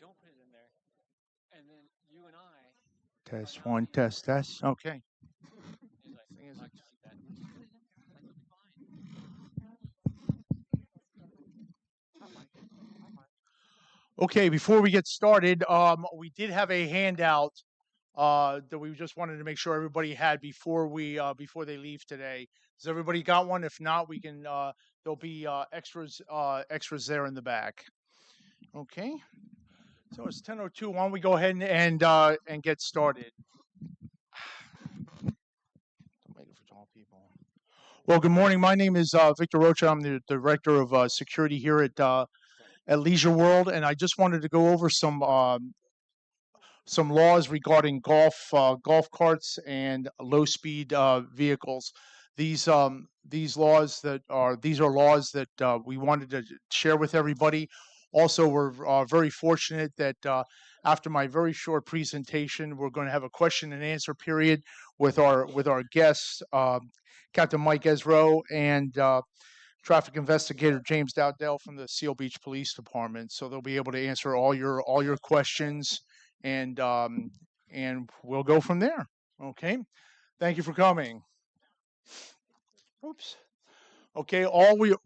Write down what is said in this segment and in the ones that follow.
Don't put it in there. And then you and I Test one, test, test. Okay. He's like, Thing is, I can keep that. Like, you'll be fine. okay, before we get started, we did have a handout that we just wanted to make sure everybody had before they leave today. Has everybody got one? If not, we can. There'll be extras there in the back. Okay. So it's 10:02. Why don't we go ahead and get started? Don't make it for tall people. Well, good morning. My name is Victor Rocha. I'm the director of security here at Leisure World, and I just wanted to go over some laws regarding golf carts and low speed vehicles. These laws that are these are laws that we wanted to share with everybody. Also, we're very fortunate that after my very short presentation, we're going to have a question and answer period with our guests, Captain Mike Ezro and traffic investigator James Dowdell from the Seal Beach Police Department. So they'll be able to answer all your questions, and we'll go from there. Okay. Thank you for coming. Oops. Okay,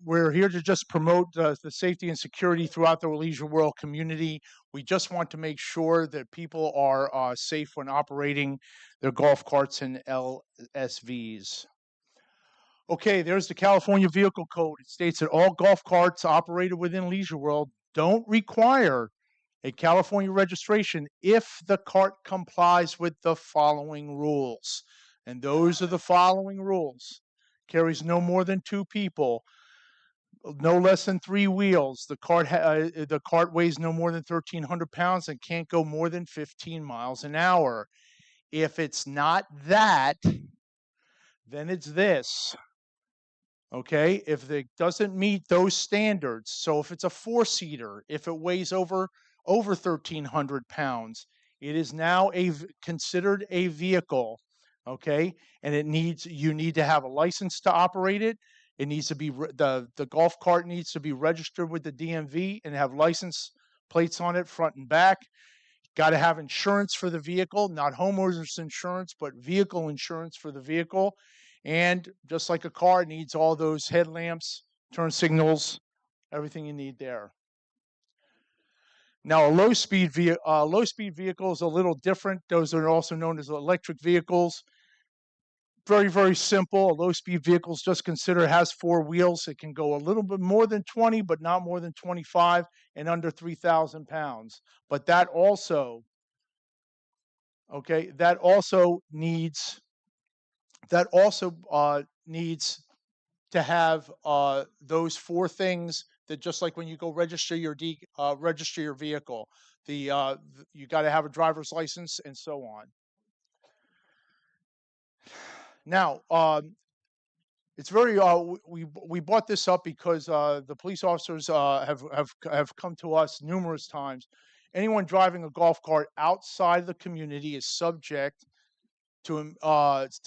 we're here to just promote the safety and security throughout the Leisure World community. We just want to make sure that people are safe when operating their golf carts and LSVs. Okay, there's the California Vehicle Code. It states that all golf carts operated within Leisure World don't require a California registration if the cart complies with the following rules. And those are the following rules. Carries no more than 2 people, no less than 3 wheels. The cart weighs no more than 1,300 pounds and can't go more than 15 miles an hour. If it's not that, then it's this. Okay, if it doesn't meet those standards, so if it's a 4-seater, if it weighs over 1,300 pounds, it is now considered a vehicle. Okay, and you need to have a license to operate it. It needs to be the golf cart needs to be registered with the DMV and have license plates on it front and back. Got to have insurance for the vehicle, not homeowners insurance, but vehicle insurance for the vehicle. And just like a car, it needs all those headlamps, turn signals, everything you need there. Now, a low speed vehicle is a little different. Those are also known as electric vehicles. Very, very simple. A low speed vehicle is just considered has 4 wheels. It can go a little bit more than 20, but not more than 25, and under 3,000 pounds. But that also needs to have those 4 things that, just like when you go register your vehicle, you got to have a driver's license and so on. Now, it's very we brought this up because the police officers have come to us numerous times. Anyone driving a golf cart outside the community is subject to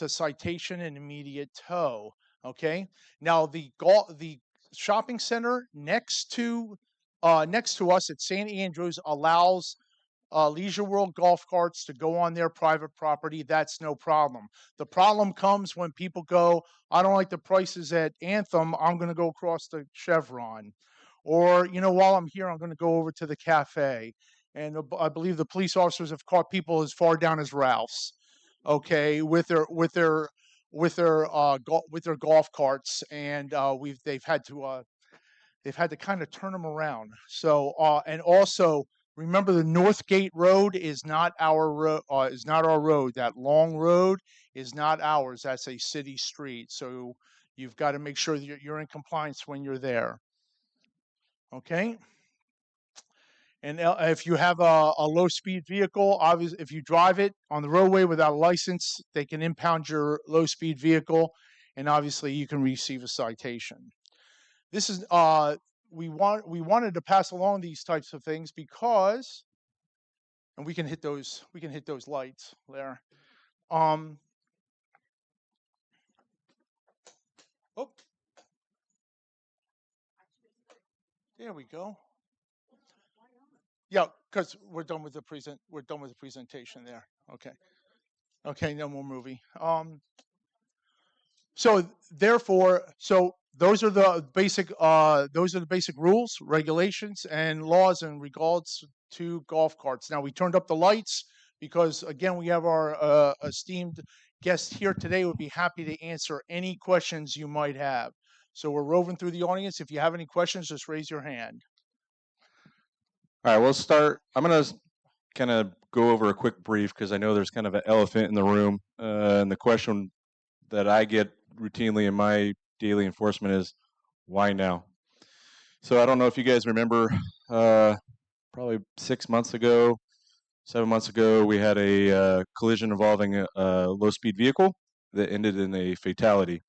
citation and immediate tow. Okay. Now the shopping center next to us at St. Andrews allows Leisure World golf carts to go on their private property. That's no problem. The problem comes when people go, I don't like the prices at Anthem, I'm going to go across the Chevron. Or, while I'm here, I'm going to go over to the cafe. And I believe the police officers have caught people as far down as Ralph's. Okay, with their golf carts, and they've had to kind of turn them around. So and also remember, the Northgate Road is not our road. That long road is not ours. That's a city street. So you've got to make sure that you're in compliance when you're there. Okay. And if you have a low speed vehicle, obviously, if you drive it on the roadway without a license, they can impound your low speed vehicle, and obviously you can receive a citation. This is we wanted to pass along these types of things because, and we can hit those lights there. Oh, there we go. Yeah, because we're done with the presentation there. Okay. Okay, no more movie. So therefore, so those are the basic rules, regulations, and laws in regards to golf carts. Now we turned up the lights because again we have our esteemed guest here today. Would be happy to answer any questions you might have. So we're roving through the audience. If you have any questions, just raise your hand. All right, we'll start. I'm going to kind of go over a quick brief because I know there's kind of an elephant in the room. And the question that I get routinely in my daily enforcement is, why now? So I don't know if you guys remember, probably 6 months ago, 7 months ago, we had a collision involving a low-speed vehicle that ended in a fatality.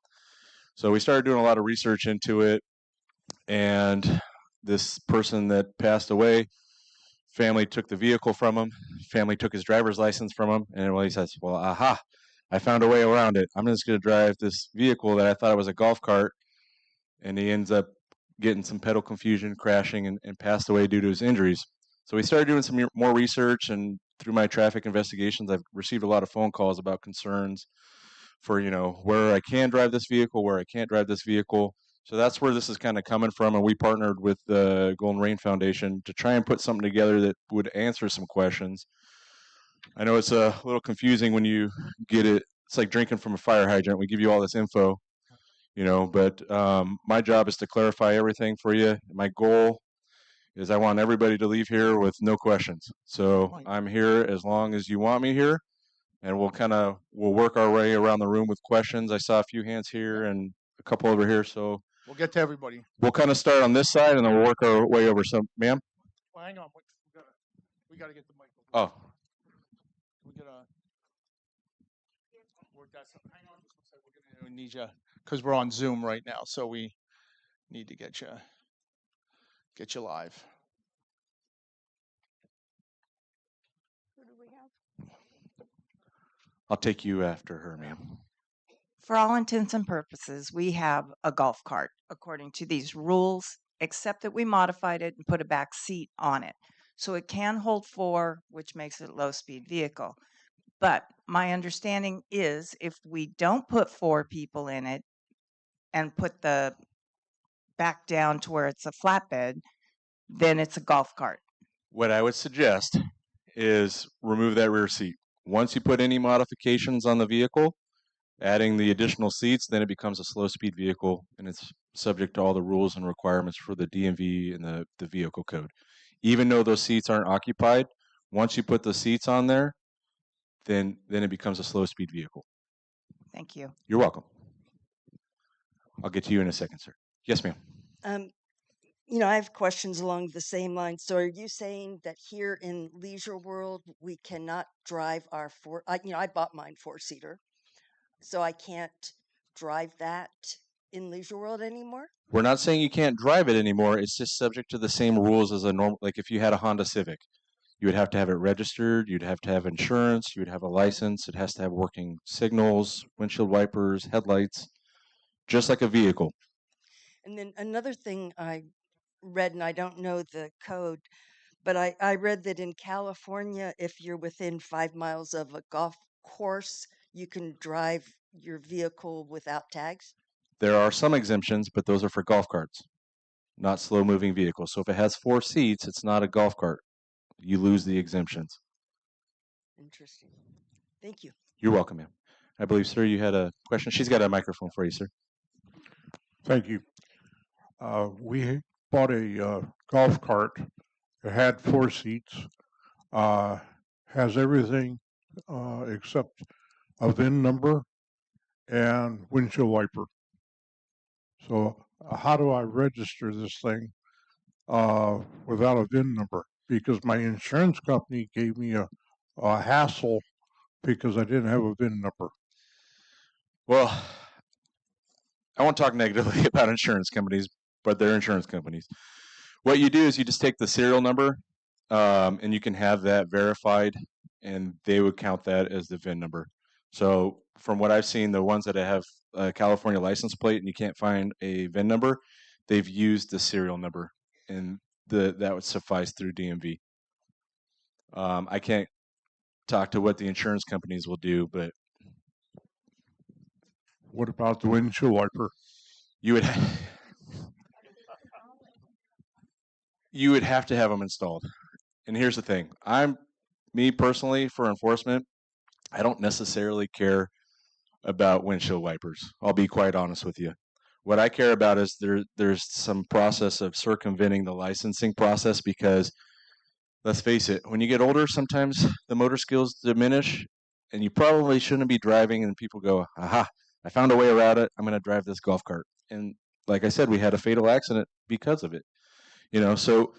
So we started doing a lot of research into it, and this person that passed away, family took the vehicle from him, family took his driver's license from him, and he says, well, aha, I found a way around it. I'm just going to drive this vehicle that I thought was a golf cart, and he ends up getting some pedal confusion, crashing, and passed away due to his injuries. So we started doing some more research, and through my traffic investigations, I've received a lot of phone calls about concerns for, where I can drive this vehicle, where I can't drive this vehicle. So that's where this is kind of coming from, and we partnered with the Golden Rain Foundation to try and put something together that would answer some questions. I know it's a little confusing when you get it. It's like drinking from a fire hydrant. We give you all this info, but my job is to clarify everything for you. My goal is I want everybody to leave here with no questions. So I'm here as long as you want me here, and we'll work our way around the room with questions. I saw a few hands here and a couple over here, so we'll get to everybody. We'll kind of start on this side, and then we'll work our way over. So, ma'am. Well, hang on, we gotta get the mic. Oh. We gotta work that. Hang on, we're gonna need you because we're on Zoom right now, so we need to get you live. Who do we have? I'll take you after her, ma'am. For all intents and purposes, we have a golf cart according to these rules, except that we modified it and put a back seat on it. So it can hold four, which makes it a low-speed vehicle. But my understanding is if we don't put four people in it and put the back down to where it's a flatbed, then it's a golf cart. What I would suggest is remove that rear seat. Once you put any modifications on the vehicle, adding the additional seats, then it becomes a slow-speed vehicle, and it's subject to all the rules and requirements for the DMV and the vehicle code. Even though those seats aren't occupied, once you put the seats on there, then it becomes a slow-speed vehicle. Thank you. You're welcome. I'll get to you in a second, sir. Yes, ma'am. I have questions along the same lines. So are you saying that here in Leisure World, we cannot drive our I bought mine four-seater, so I can't drive that in Leisure World anymore? We're not saying you can't drive it anymore. It's just subject to the same rules as a normal, like if you had a Honda Civic. You would have to have it registered, you'd have to have insurance, you would have a license, it has to have working signals, windshield wipers, headlights, just like a vehicle. And then another thing I read, and I don't know the code, but I read that in California, if you're within 5 miles of a golf course, you can drive your vehicle without tags? There are some exemptions, but those are for golf carts, not slow-moving vehicles. So if it has 4 seats, it's not a golf cart. You lose the exemptions. Interesting. Thank you. You're welcome, ma'am. I believe, sir, you had a question. She's got a microphone for you, sir. Thank you. We bought a golf cart. It had 4 seats. Has everything except a VIN number and windshield wiper. So how do I register this thing without a VIN number? Because my insurance company gave me a hassle because I didn't have a VIN number. Well, I won't talk negatively about insurance companies, but they're insurance companies. What you do is you just take the serial number, and you can have that verified, and they would count that as the VIN number. So from what I've seen, the ones that have a California license plate and you can't find a VIN number, they've used the serial number, and that would suffice through DMV. I can't talk to what the insurance companies will do, but What about the windshield wiper? you would you would have to have them installed. And here's the thing: me personally, for enforcement, I don't necessarily care about windshield wipers. I'll be quite honest with you. What I care about is there's some process of circumventing the licensing process, because let's face it, when you get older, sometimes the motor skills diminish, and you probably shouldn't be driving, and people go, aha, I found a way around it. I'm going to drive this golf cart. And like I said, we had a fatal accident because of it. So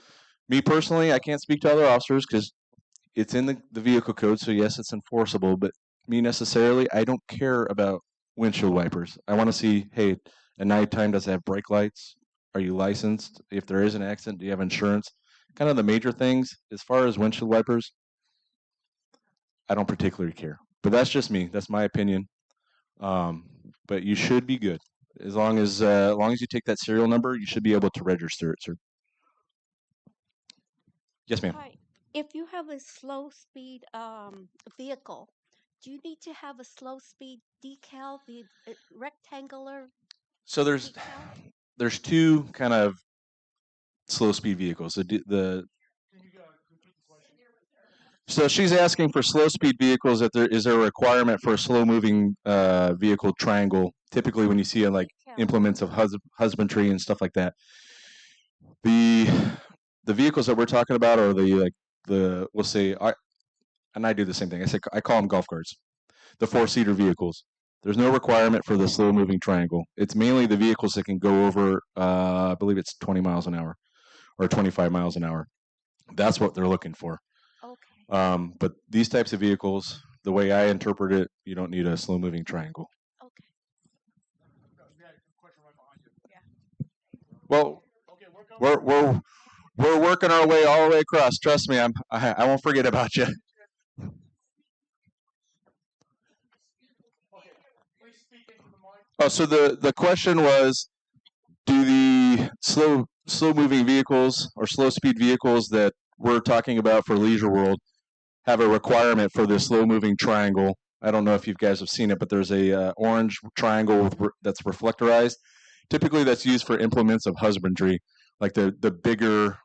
me personally, I can't speak to other officers because it's in the vehicle code. So yes, it's enforceable, but me necessarily, I don't care about windshield wipers. I want to see, hey, at nighttime, does it have brake lights? Are you licensed? If there is an accident, do you have insurance? Kind of the major things. As far as windshield wipers, I don't particularly care. But that's just me. That's my opinion. But you should be good. As long as you take that serial number, you should be able to register it, sir. Yes, ma'am. Hi. If you have a slow speed vehicle, do you need to have a slow speed decal, the rectangular So decal? there's two kind of slow speed vehicles. So she's asking for slow speed vehicles. That is there a requirement for a slow moving vehicle triangle? Typically, when you see like Decal. implements of husbandry and stuff like that, the vehicles that we're talking about are we'll say I do the same thing. I call them golf carts, the 4-seater vehicles. There's no requirement for the slow moving triangle. It's mainly the vehicles that can go over, I believe it's 20 miles an hour or 25 miles an hour. That's what they're looking for. Okay. But these types of vehicles, the way I interpret it, you don't need a slow moving triangle. Okay. Well, we're working our way all the way across. Trust me, I won't forget about you. Oh, so the question was, do the slow moving vehicles or slow speed vehicles that we're talking about for Leisure World have a requirement for the slow moving triangle? I don't know if you guys have seen it, but there's a orange triangle that's reflectorized. Typically, that's used for implements of husbandry, like the bigger.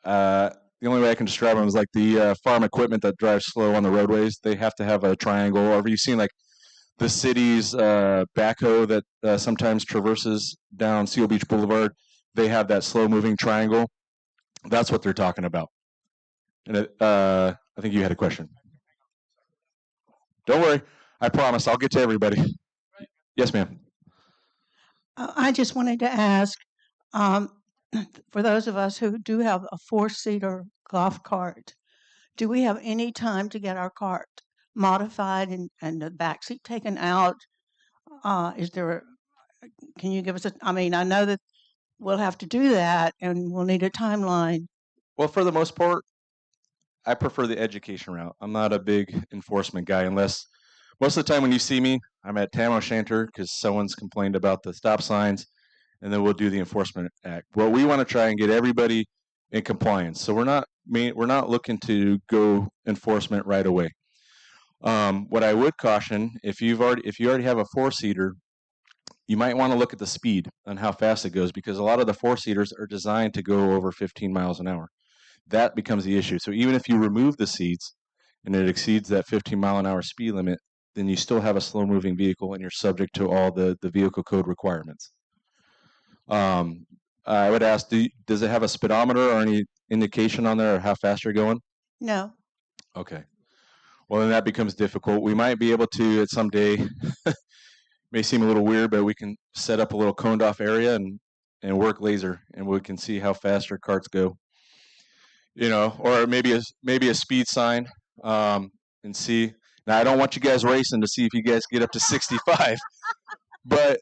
The only way I can describe them is like the farm equipment that drives slow on the roadways. They have to have a triangle. Or have you seen like the city's backhoe that sometimes traverses down Seal Beach Boulevard? They have that slow moving triangle. That's what they're talking about. And I think you had a question. Don't worry. I promise I'll get to everybody. Yes, ma'am. I just wanted to ask, for those of us who do have a 4-seater golf cart, do we have any time to get our cart modified and the back seat taken out? Can you give us I know that we'll have to do that and we'll need a timeline. Well, for the most part, I prefer the education route. I'm not a big enforcement guy unless most of the time when you see me, I'm at Tam O'Shanter because someone's complained about the stop signs, and then we'll do the enforcement act. Well, we want to try and get everybody in compliance, so we're not looking to go enforcement right away. What I would caution, if you already have a 4-seater, you might want to look at the speed and how fast it goes, because a lot of the 4-seaters are designed to go over 15 miles an hour. That becomes the issue. So even if you remove the seats and it exceeds that 15 mile an hour speed limit, then you still have a slow moving vehicle and you're subject to all the vehicle code requirements. I would ask, does it have a speedometer or any indication on there of how fast you're going? No. Okay. Well, then that becomes difficult. We might be able to at some day, may seem a little weird, but we can set up a little coned off area and work laser, and we can see how fast your carts go. Or maybe a speed sign, and see. Now, I don't want you guys racing to see if you guys get up to 65, but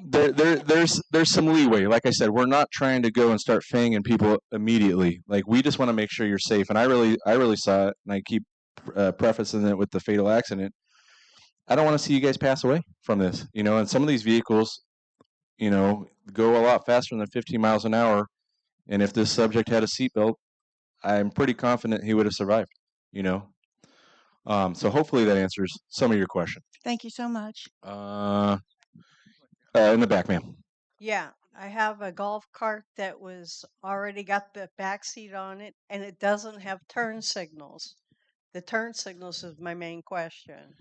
there's some leeway. Like I said, we're not trying to go and start fanging people immediately. Like, we just want to make sure you're safe. And I really saw it, and I keep prefacing it with the fatal accident. I don't want to see you guys pass away from this. And some of these vehicles, go a lot faster than 15 miles an hour. And if this subject had a seatbelt, I'm pretty confident he would have survived. You know, so hopefully that answers some of your question. Thank you so much. In the back, ma'am. Yeah, I have a golf cart that was already got the back seat on it, and it doesn't have turn signals. The turn signals is my main question.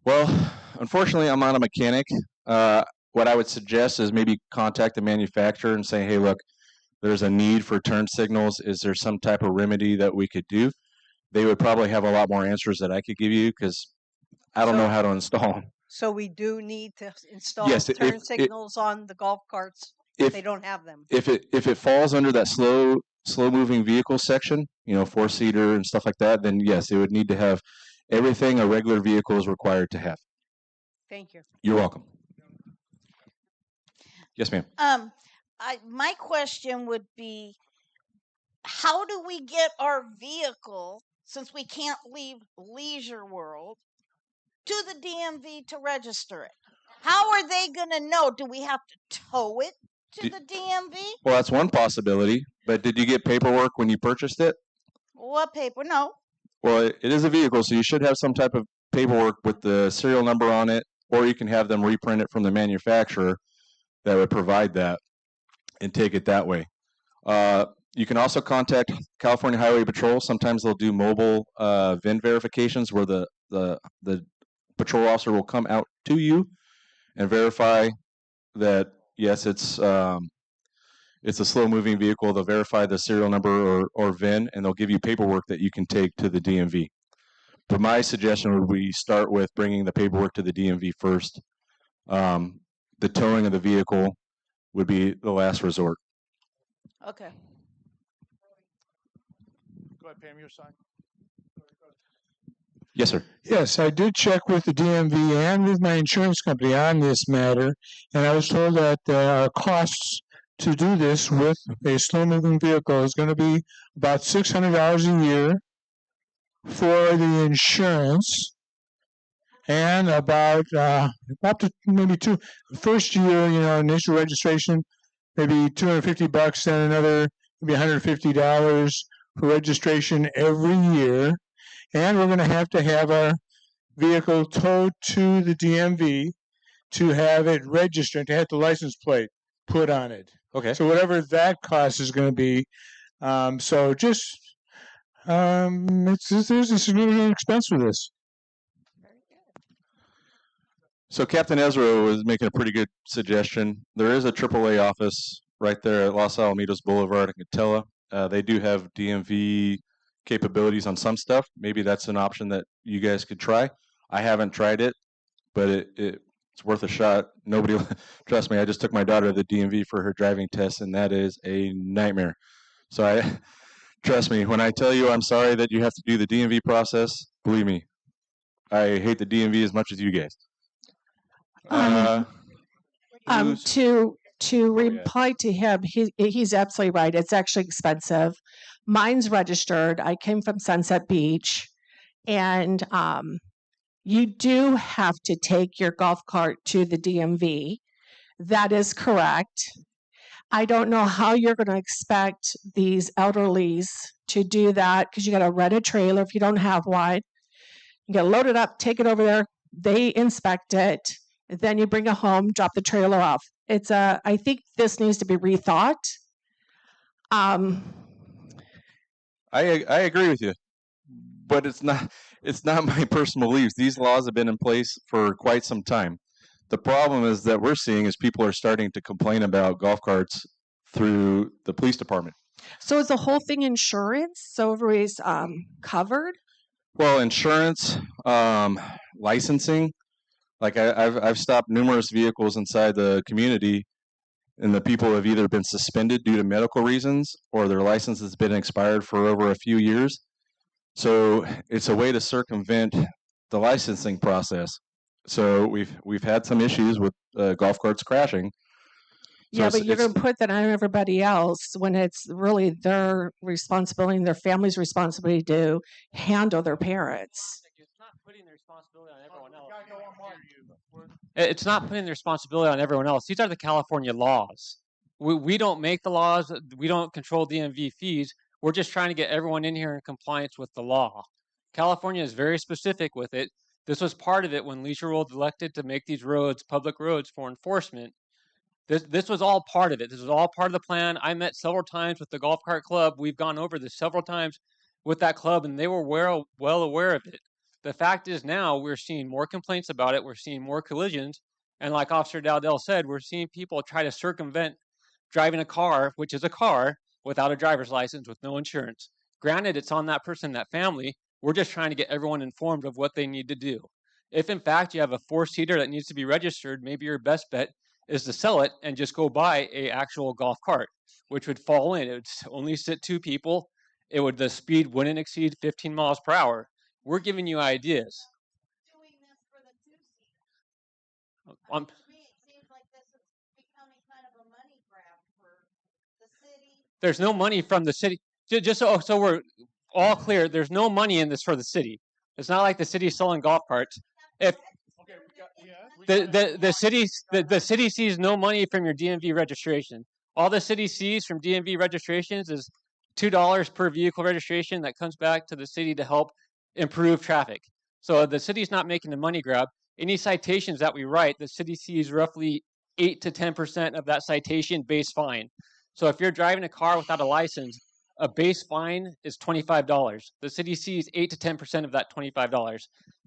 Well, unfortunately, I'm not a mechanic. What I would suggest is maybe contact the manufacturer and say, hey, look, there's a need for turn signals. Is there some type of remedy that we could do? They would probably have a lot more answers that I could give you because I don't know how to install them. So we do need to install Yes, turn signals on the golf carts if they don't have them. If it falls under that slow moving vehicle section, you know, 4-seater and stuff like that, then yes, it would need to have everything a regular vehicle is required to have. Thank you. You're welcome. Yes, ma'am. My question would be, how do we get our vehicle, since we can't leave Leisure World, to the DMV to register it? How are they going to know? Do we have to tow it to the DMV? Well, that's one possibility. But did you get paperwork when you purchased it? What paper? No. Well, it is a vehicle, so you should have some type of paperwork with the serial number on it, or you can have them reprint it from the manufacturer that would provide that and take it that way. You can also contact California Highway Patrol. Sometimes they'll do mobile VIN verifications where the patrol officer will come out to you and verify that yes, it's a slow-moving vehicle. They'll verify the serial number or VIN, and they'll give you paperwork that you can take to the DMV. But my suggestion would be start with bringing the paperwork to the DMV first. The towing of the vehicle would be the last resort. Okay. Go ahead, Pam, your side. Yes, sir. Yes, I did check with the DMV and with my insurance company on this matter, and I was told that our costs to do this with a slow-moving vehicle is going to be about $600 a year for the insurance, and about up to maybe first year, initial registration, maybe $250, then another maybe $150 for registration every year. And we're going to have our vehicle towed to the DMV to have it registered, to have the license plate put on it. Okay. So whatever that cost is going to be, so just there's a significant expense for this. So Captain Ezra was making a pretty good suggestion. There is a AAA office right there at Los Alamitos Boulevard in Catella. They do have DMV capabilities on some stuff. Maybe that's an option that you guys could try. I haven't tried it, but it's worth a shot. Nobody, trust me, I just took my daughter to the DMV for her driving test, and that is a nightmare. So trust me, when I tell you I'm sorry that you have to do the DMV process, believe me, I hate the DMV as much as you guys. To reply to him, he's absolutely right. It's actually expensive. Mine's registered. I came from Sunset Beach, and you do have to take your golf cart to the DMV. That is correct. I don't know how you're going to expect these elderlies to do that because you got to rent a trailer if you don't have one. You got to load it up, take it over there. They inspect it. Then you bring it home, drop the trailer off. I think this needs to be rethought. I agree with you, but it's not my personal beliefs. These laws have been in place for quite some time. The problem is that we're seeing is people are starting to complain about golf carts through the police department. So is the whole thing insurance? So everybody's covered? Well, insurance, licensing. Like I've stopped numerous vehicles inside the community, and the people have either been suspended due to medical reasons or their license has been expired for over a few years. So it's a way to circumvent the licensing process. So we've had some issues with golf carts crashing. So but you're going to put that on everybody else when it's really their responsibility and their family's responsibility to handle their parents. It's not putting the responsibility on everyone else. It's not putting the responsibility on everyone else. These are the California laws. We don't make the laws. We don't control DMV fees. We're just trying to get everyone in here in compliance with the law. California is very specific with it. This was part of it when Leisure World elected to make these roads public roads for enforcement. This was all part of it. This was all part of the plan. I met several times with the golf cart club. We've gone over this several times with that club, and they were well aware of it. The fact is now we're seeing more complaints about it. We're seeing more collisions. And like Officer Dowdell said, we're seeing people try to circumvent driving a car, which is a car, without a driver's license with no insurance. Granted, it's on that person, that family. We're just trying to get everyone informed of what they need to do. If in fact you have a 4-seater that needs to be registered, maybe your best bet is to sell it and just go buy a actual golf cart, which would fall in. It would only sit 2 people. The speed wouldn't exceed 15 miles per hour. We're giving you ideas. Doing this for the 2-seater. Um, To me, it seems like this is becoming kind of a money grab for the city. There's no money from the city. Just so we're all clear, there's no money in this for the city. It's not like the city's selling golf carts. If the city sees no money from your DMV registration. All the city sees from DMV registrations is $2 per vehicle registration that comes back to the city to help improve traffic. So the city's not making a money grab. Any citations that we write, the city sees roughly 8 to 10% of that citation base fine. So if you're driving a car without a license, a base fine is $25. The city sees 8 to 10% of that $25.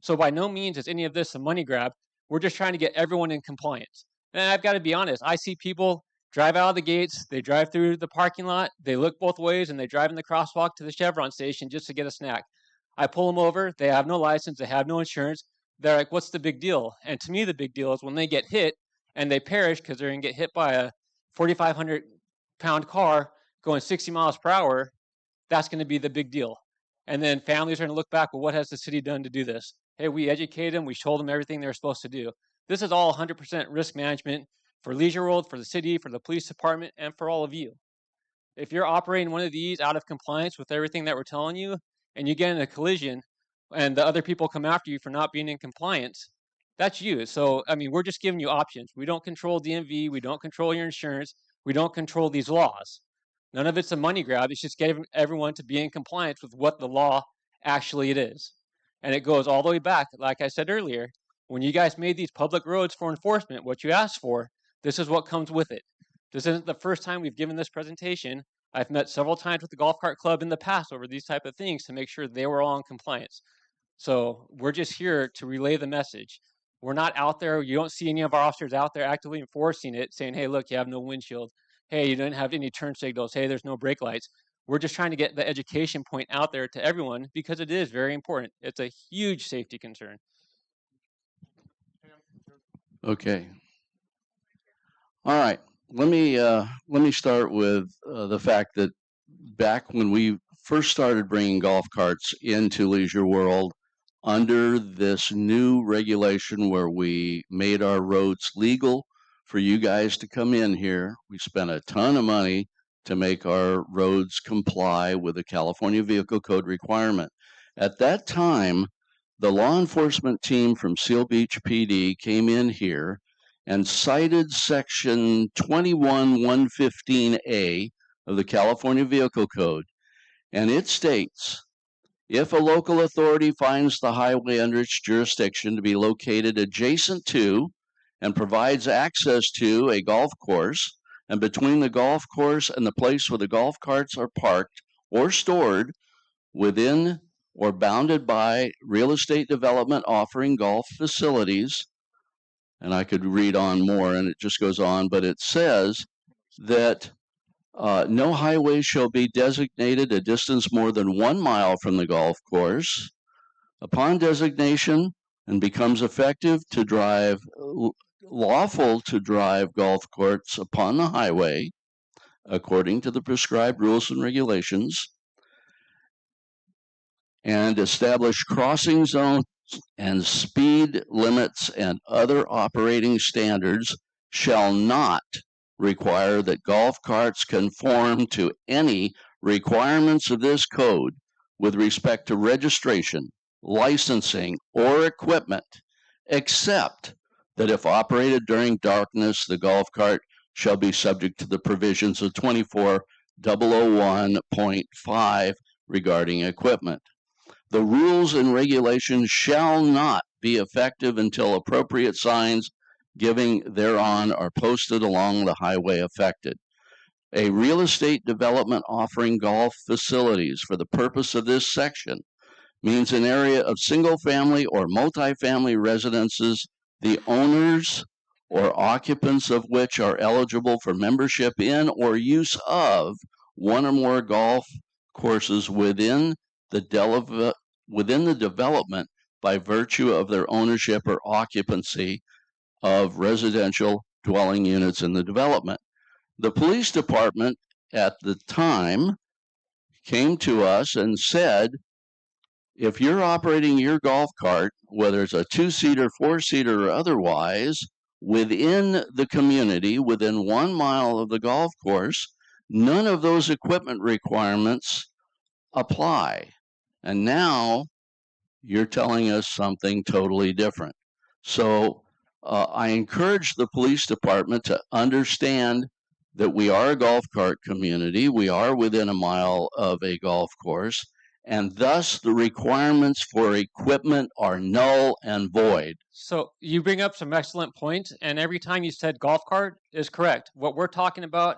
So by no means is any of this a money grab. We're just trying to get everyone in compliance. And I've got to be honest, I see people drive out of the gates, they drive through the parking lot, they look both ways, and they drive in the crosswalk to the Chevron station just to get a snack. I pull them over, they have no license, they have no insurance. They're like, what's the big deal? And to me, the big deal is when they get hit and they perish because they're going to get hit by a 4,500-pound car going 60 miles per hour, that's going to be the big deal. And then families are going to look back, well, what has the city done to do this? Hey, we educated them, we told them everything they're supposed to do. This is all 100% risk management for Leisure World, for the city, for the police department, and for all of you. If you're operating one of these out of compliance with everything that we're telling you, and you get in a collision, and the other people come after you for not being in compliance, that's you. So, I mean, we're just giving you options. We don't control DMV, we don't control your insurance, we don't control these laws. None of it's a money grab. It's just getting everyone to be in compliance with what the law actually it is. And it goes all the way back, like I said earlier, when you guys made these public roads for enforcement, what you asked for, this is what comes with it. This isn't the first time we've given this presentation. I've met several times with the golf cart club in the past over these type of things to make sure they were all in compliance. So we're just here to relay the message. We're not out there. You don't see any of our officers out there actively enforcing it, saying, hey, look, you have no windshield. Hey, you didn't have any turn signals. Hey, there's no brake lights. We're just trying to get the education point out there to everyone because it is very important. It's a huge safety concern. Okay. All right. Let me start with the fact that back when we first started bringing golf carts into Leisure World under this new regulation where we made our roads legal for you guys to come in here, we spent a ton of money to make our roads comply with the California Vehicle Code requirement. At that time, the law enforcement team from Seal Beach PD came in here and cited section 21115A of the California Vehicle Code. And it states, if a local authority finds the highway under its jurisdiction to be located adjacent to and provides access to a golf course, and between the golf course and the place where the golf carts are parked or stored within or bounded by real estate development offering golf facilities, and I could read on more, and it just goes on, but it says that no highway shall be designated a distance more than 1 mile from the golf course. Upon designation, and becomes effective to drive, lawful to drive golf carts upon the highway, according to the prescribed rules and regulations, and establish crossing zones and speed limits and other operating standards shall not require that golf carts conform to any requirements of this code with respect to registration, licensing, or equipment, except that if operated during darkness, the golf cart shall be subject to the provisions of 24 001.5 regarding equipment. The rules and regulations shall not be effective until appropriate signs giving thereon are posted along the highway affected. A real estate development offering golf facilities for the purpose of this section means an area of single-family or multifamily residences, the owners or occupants of which are eligible for membership in or use of one or more golf courses within the development by virtue of their ownership or occupancy of residential dwelling units in the development. The police department at the time came to us and said, if you're operating your golf cart, whether it's a 2-seater, 4-seater, or otherwise, within the community, within 1 mile of the golf course, none of those equipment requirements apply. And now you're telling us something totally different. So I encourage the police department to understand that we are a golf cart community. We are within 1 mile of a golf course, and thus the requirements for equipment are null and void. So you bring up some excellent points, and every time you said golf cart is correct. What we're talking about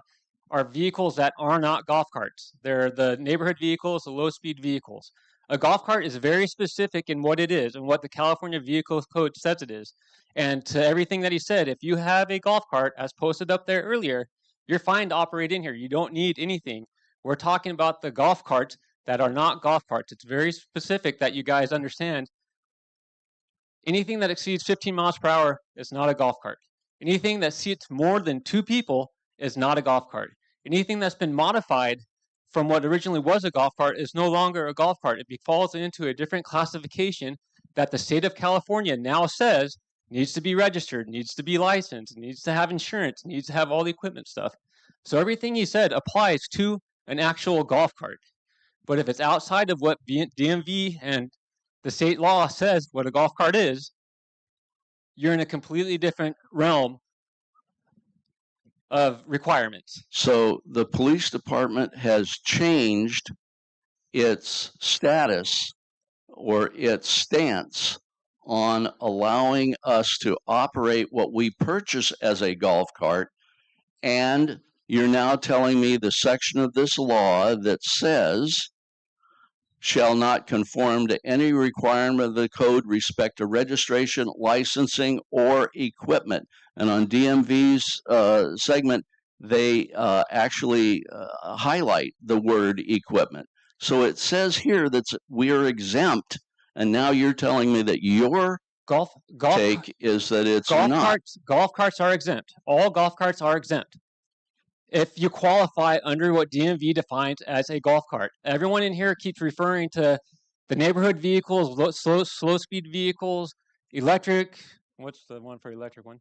are vehicles that are not golf carts. They're the neighborhood vehicles, the low-speed vehicles. A golf cart is very specific in what it is and what the California Vehicle Code says it is. And to everything that he said, if you have a golf cart, as posted up there earlier, you're fine to operate in here. You don't need anything. We're talking about the golf carts that are not golf carts. It's very specific that you guys understand. Anything that exceeds 15 miles per hour is not a golf cart. Anything that seats more than 2 people is not a golf cart. Anything that's been modified from what originally was a golf cart is no longer a golf cart. It falls into a different classification that the state of California now says needs to be registered, needs to be licensed, needs to have insurance, needs to have all the equipment stuff. So everything he said applies to an actual golf cart. But if it's outside of what DMV and the state law says what a golf cart is, you're in a completely different realm of requirements. So the police department has changed its status or its stance on allowing us to operate what we purchase as a golf cart, and you're now telling me the section of this law that says shall not conform to any requirement of the code respect to registration, licensing, or equipment. And on DMV's segment, they actually highlight the word equipment. So it says here that we are exempt, and now you're telling me that your golf take is that it's golf not. Golf carts are exempt. All golf carts are exempt if you qualify under what DMV defines as a golf cart. Everyone in here keeps referring to the neighborhood vehicles, slow speed vehicles, electric. What's the one for electric one?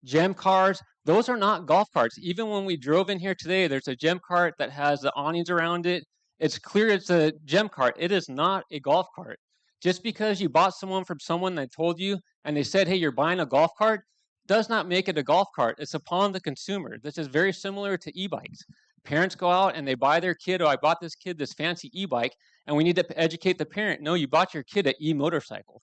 Gem cars. Those are not golf carts. Even when we drove in here today, there's a gem cart that has the awnings around it. It's clear it's a gem cart. It is not a golf cart. Just because you bought someone from someone that told you and they said, hey, you're buying a golf cart, does not make it a golf cart. It's upon the consumer. This is very similar to e-bikes. Parents go out and they buy their kid, oh, I bought this kid this fancy e-bike, and we need to educate the parent. No, you bought your kid an e-motorcycle.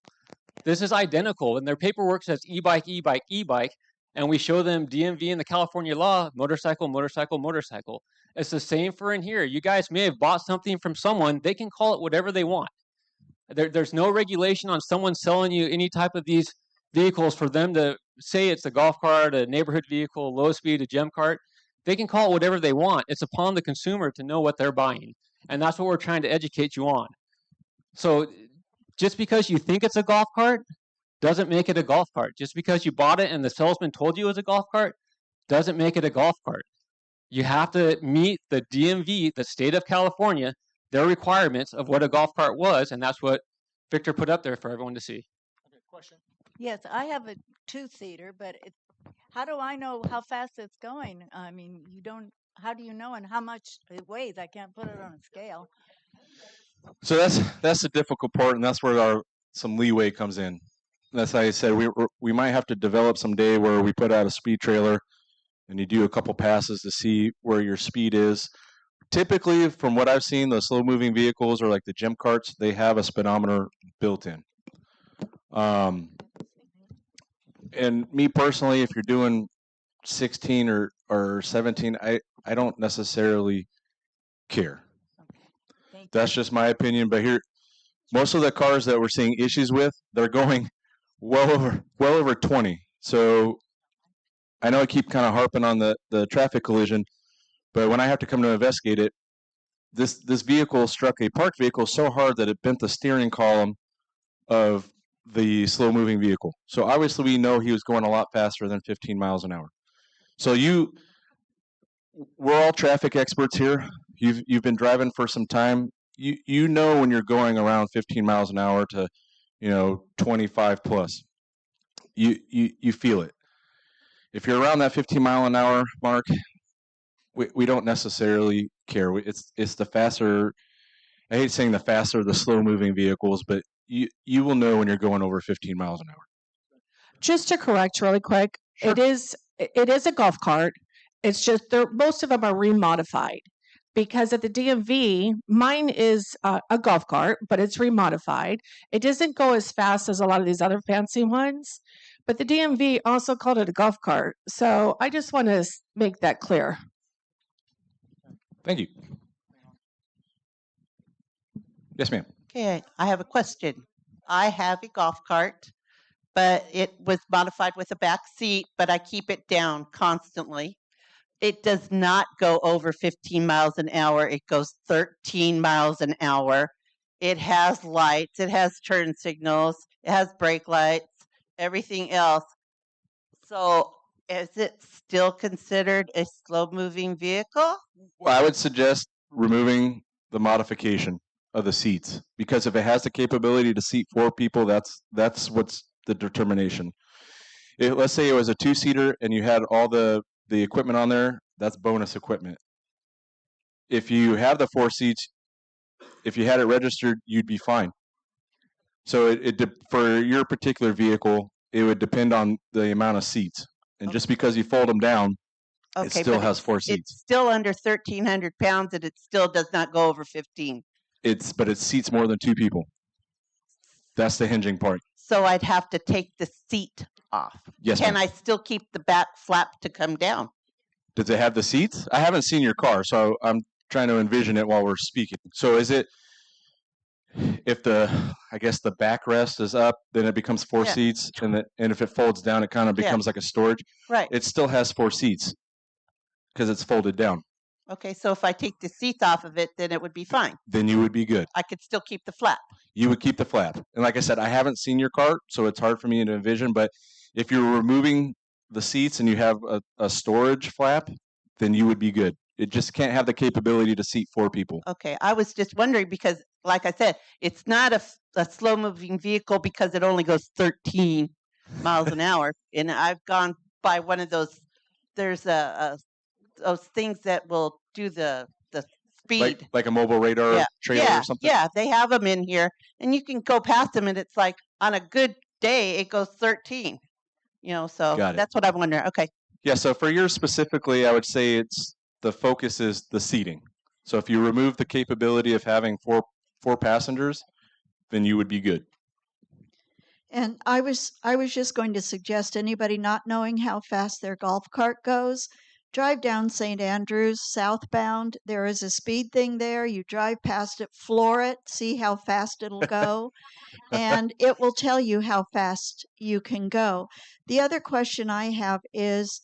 This is identical, and their paperwork says e-bike, e-bike, e-bike, and we show them DMV and the California law, motorcycle, motorcycle, motorcycle. It's the same for in here. You guys may have bought something from someone. They can call it whatever they want. There's no regulation on someone selling you any type of these vehicles for them to say it's a golf cart, a neighborhood vehicle, low speed, a gem cart. They can call it whatever they want. It's upon the consumer to know what they're buying. And that's what we're trying to educate you on. So just because you think it's a golf cart doesn't make it a golf cart. Just because you bought it and the salesman told you it was a golf cart doesn't make it a golf cart. You have to meet the DMV, the state of California, their requirements of what a golf cart was, and that's what Victor put up there for everyone to see. Okay, question. Yes, I have a 2-seater, but how do I know how fast it's going? I mean, you don't. How do you know, and how much it weighs? I can't put it on a scale. So that's the difficult part, and that's where some leeway comes in. That's how I said we might have to develop some day where we put out a speed trailer, and you do a couple passes to see where your speed is. typically, from what I've seen, the slow moving vehicles or like the gym carts, they have a speedometer built in. And me personally, if you're doing 16 or 17, I don't necessarily care. That's just my opinion. But here, most of the cars that we're seeing issues with, they're going well over 20. So I know I keep kind of harping on the traffic collision, but when I have to come to investigate it, this vehicle struck a parked vehicle so hard that it bent the steering column of the slow moving vehicle. So obviously we know he was going a lot faster than 15 miles an hour. So we're all traffic experts here. You've been driving for some time. You know when you're going around 15 miles an hour to 25 plus. You feel it. If you're around that 15 mile an hour mark, we don't necessarily care. It's the faster. I hate saying the faster the slow moving vehicles, but you will know when you're going over 15 miles an hour. Just to correct really quick, Sure. it is a golf cart. It's just most of them are remodified because at the DMV, mine is a golf cart, but it's remodified. It doesn't go as fast as a lot of these other fancy ones, but the DMV also called it a golf cart. So I just want to make that clear. Thank you. Yes, ma'am. Okay, I have a question. I have a golf cart, but it was modified with a back seat, but I keep it down constantly. It does not go over 15 miles an hour. It goes 13 miles an hour. It has lights, it has turn signals, it has brake lights, everything else. So is it still considered a slow moving vehicle? Well, I would suggest removing the modification of the seats, because if it has the capability to seat 4 people, that's what's the determination. Let's say it was a 2-seater and you had all the equipment on there, that's bonus equipment. If you have the 4 seats, if you had it registered, you'd be fine. So for your particular vehicle, it would depend on the amount of seats. And just because you fold them down, it still has 4 seats. It's still under 1,300 pounds, and it still does not go over 15. But it seats more than 2 people. That's the hinging part. So I'd have to take the seat off. Yes, Can ma'am. I still keep the back flap to come down? Does it have the seats? I haven't seen your car, so I'm trying to envision it while we're speaking. So is it, if the backrest is up, then it becomes 4 Yeah. seats, and if it folds down, it kind of becomes like a storage. Right. It still has 4 seats because it's folded down. Okay, so if I take the seats off of it, then it would be fine. Then you would be good. I could still keep the flap. You would keep the flap. And like I said, I haven't seen your cart, so it's hard for me to envision. But if you're removing the seats and you have a storage flap, then you would be good. It just can't have the capability to seat 4 people. Okay, I was just wondering because, like I said, it's not a slow-moving vehicle because it only goes 13 miles an hour. And I've gone by one of those. There's those things that will do the speed, like a mobile radar trailer or something. Yeah, they have them in here, and you can go past them, and it's like on a good day it goes 13. So Got it. that's what I'm wondering. Okay. Yeah. So for yours specifically, I would say the focus is the seating. So if you remove the capability of having four passengers, then you would be good. And I was just going to suggest anybody not knowing how fast their golf cart goes, drive down St. Andrews southbound. There is a speed thing there. You drive past it, floor it, see how fast it'll go, and it will tell you how fast you can go. The other question I have is,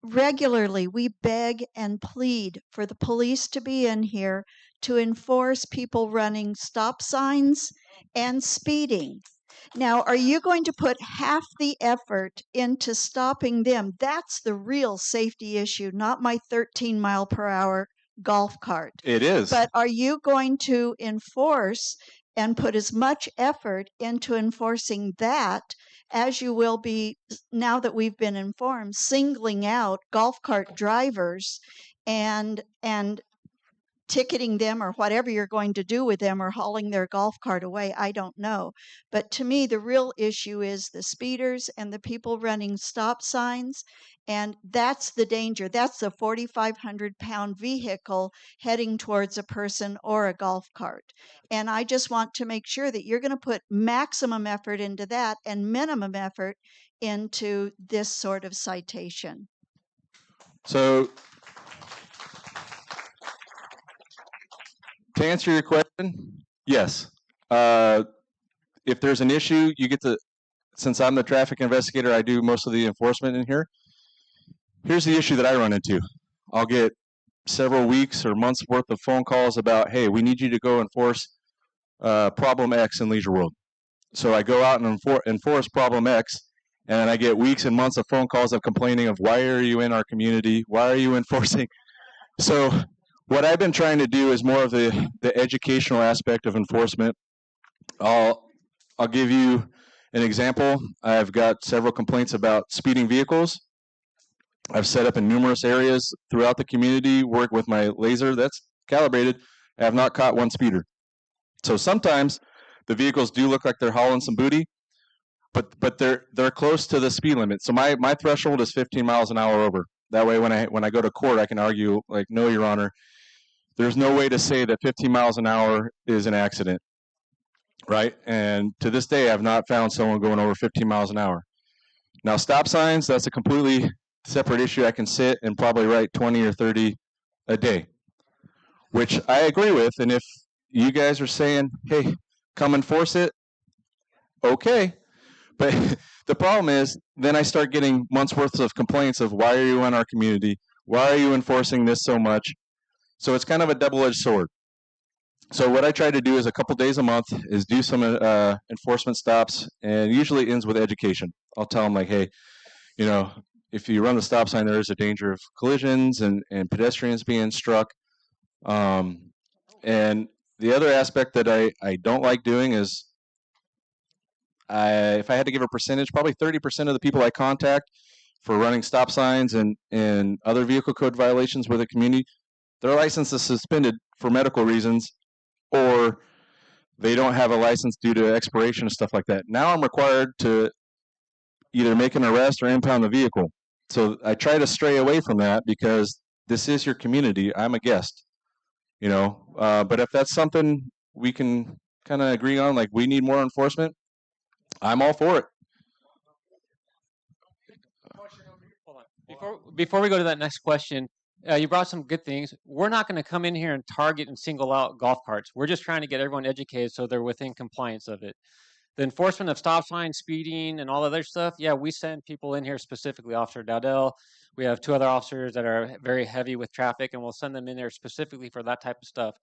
regularly we beg and plead for the police to be in here to enforce people running stop signs and speeding. Now, are you going to put half the effort into stopping them? That's the real safety issue, not my 13 mile per hour golf cart. It is. But are you going to enforce and put as much effort into enforcing that as you will be, now that we've been informed, singling out golf cart drivers and ticketing them or whatever you're going to do with them or hauling their golf cart away. I don't know. But to me, the real issue is the speeders and the people running stop signs. And that's the danger. That's a 4,500-pound vehicle heading towards a person or a golf cart. And I just want to make sure that you're going to put maximum effort into that and minimum effort into this sort of citation. So to answer your question, yes. If there's an issue, you get to, since I'm the traffic investigator, I do most of the enforcement in here. Here's the issue that I run into. I'll get several weeks or months worth of phone calls about, hey, we need you to go enforce problem X in Leisure World. So I go out and enforce problem X, and I get weeks and months of phone calls of complaining of, why are you in our community? Why are you enforcing? So what I've been trying to do is more of the educational aspect of enforcement. I'll give you an example. I've got several complaints about speeding vehicles. I've set up in numerous areas throughout the community, work with my laser that's calibrated. I have not caught one speeder. So sometimes the vehicles do look like they're hauling some booty, but they're close to the speed limit. So my threshold is 15 miles an hour over. That way when I go to court, I can argue, like, no, Your Honor, there's no way to say that 15 miles an hour is an accident, right? And to this day, I've not found someone going over 15 miles an hour. Now, stop signs, that's a completely separate issue. I can sit and probably write 20 or 30 a day, which I agree with. And if you guys are saying, hey, come enforce it, okay. But the problem is, then I start getting months worth of complaints of, why are you in our community? Why are you enforcing this so much? So it's kind of a double-edged sword. So what I try to do is a couple days a month is do some enforcement stops, and usually ends with education. I'll tell them, like, hey, you know, if you run the stop sign, there is a danger of collisions and pedestrians being struck. And the other aspect that I don't like doing is, if I had to give a percentage, probably 30% of the people I contact for running stop signs and other vehicle code violations with the community, their license is suspended for medical reasons, or they don't have a license due to expiration and stuff like that. Now I'm required to either make an arrest or impound the vehicle. So I try to stray away from that, because this is your community. I'm a guest, you know. But if that's something we can kind of agree on, like we need more enforcement, I'm all for it. Hold on. Before we go to that next question, you brought some good things. We're not going to come in here and target and single out golf carts. We're just trying to get everyone educated so they're within compliance of it. The enforcement of stop signs, speeding, and all other stuff, yeah, we send people in here specifically. Officer Dowdell, we have 2 other officers that are very heavy with traffic, and we'll send them in there specifically for that type of stuff.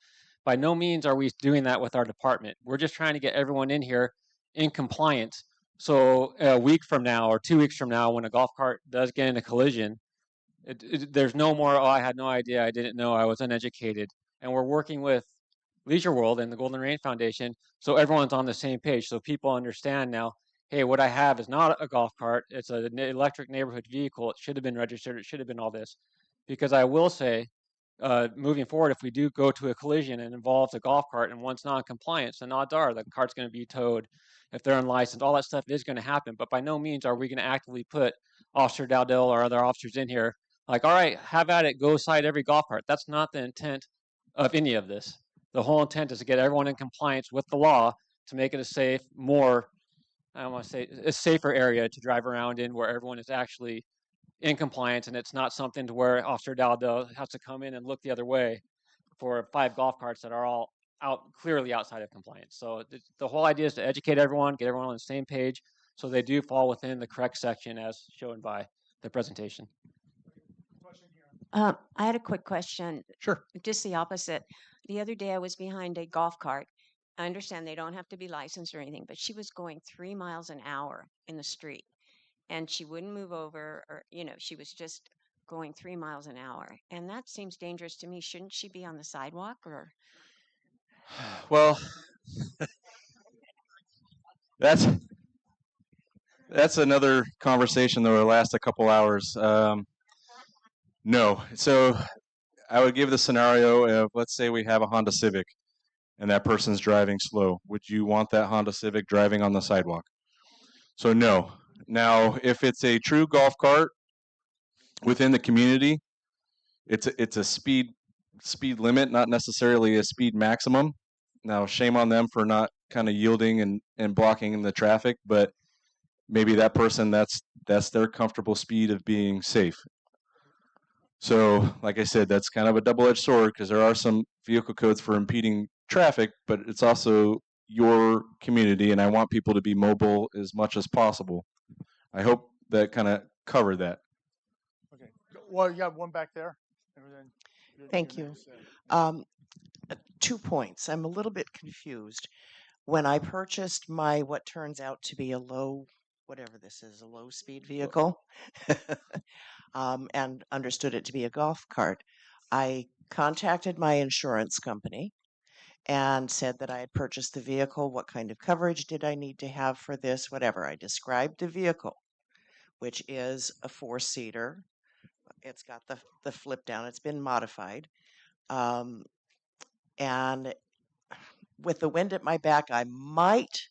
By no means are we doing that with our department. We're just trying to get everyone in here in compliance. So a week from now or 2 weeks from now, when a golf cart does get in a collision, there's no more, oh, I had no idea, I didn't know, I was uneducated. And we're working with Leisure World and the Golden Range Foundation, so everyone's on the same page, so people understand now, hey, what I have is not a golf cart, it's an electric neighborhood vehicle, it should have been registered, it should have been all this. Because I will say, moving forward, if we do go to a collision and involves a golf cart and one's non-compliant, then odds are the cart's going to be towed. If they're unlicensed, all that stuff is going to happen, but by no means are we going to actively put Officer Dowdell or other officers in here like, all right, have at it, go side every golf cart. That's not the intent of any of this. The whole intent is to get everyone in compliance with the law to make it a safe, more, I don't want to say, a safer area to drive around in, where everyone is actually in compliance, and it's not something to where Officer Dowdell has to come in and look the other way for 5 golf carts that are all clearly outside of compliance. So the whole idea is to educate everyone, get everyone on the same page, so they do fall within the correct section as shown by the presentation. I had a quick question. Sure. Just the opposite. The other day I was behind a golf cart. I understand they don't have to be licensed or anything, but she was going 3 miles an hour in the street, and she wouldn't move over, or, she was just going 3 miles an hour. And that seems dangerous to me. Shouldn't she be on the sidewalk, or? Well, that's another conversation that will last a couple hours. No. So I would give the scenario of, let's say we have a Honda Civic and that person's driving slow. Would you want that Honda Civic driving on the sidewalk? So no. Now, if it's a true golf cart within the community, it's a speed limit, not necessarily a speed maximum. Now, shame on them for not kind of yielding and blocking the traffic, but maybe that person, that's their comfortable speed of being safe. So, like I said, that's kind of a double-edged sword because there are some vehicle codes for impeding traffic, but it's also your community, and I want people to be mobile as much as possible. I hope that kind of covered that. Okay. Well, you got one back there. And then Thank you. 2 points. I'm a little bit confused. When I purchased my what turns out to be a low, whatever this is, a low speed vehicle, and understood it to be a golf cart, I contacted my insurance company and said that I had purchased the vehicle. What kind of coverage did I need to have for this? Whatever. I described the vehicle, which is a 4-seater. It's got the flip down. It's been modified. And with the wind at my back, I might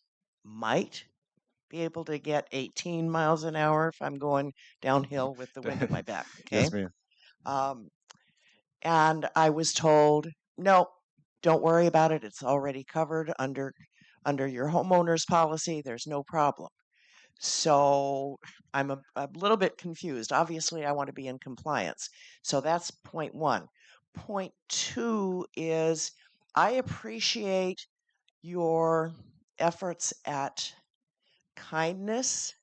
be able to get 18 miles an hour if I'm going downhill with the wind at my back. Okay. Yes, ma'am. And I was told, no, don't worry about it. It's already covered under your homeowner's policy. There's no problem. So I'm a little bit confused. Obviously, I want to be in compliance. So that's point one. Point two is I appreciate your efforts at kindness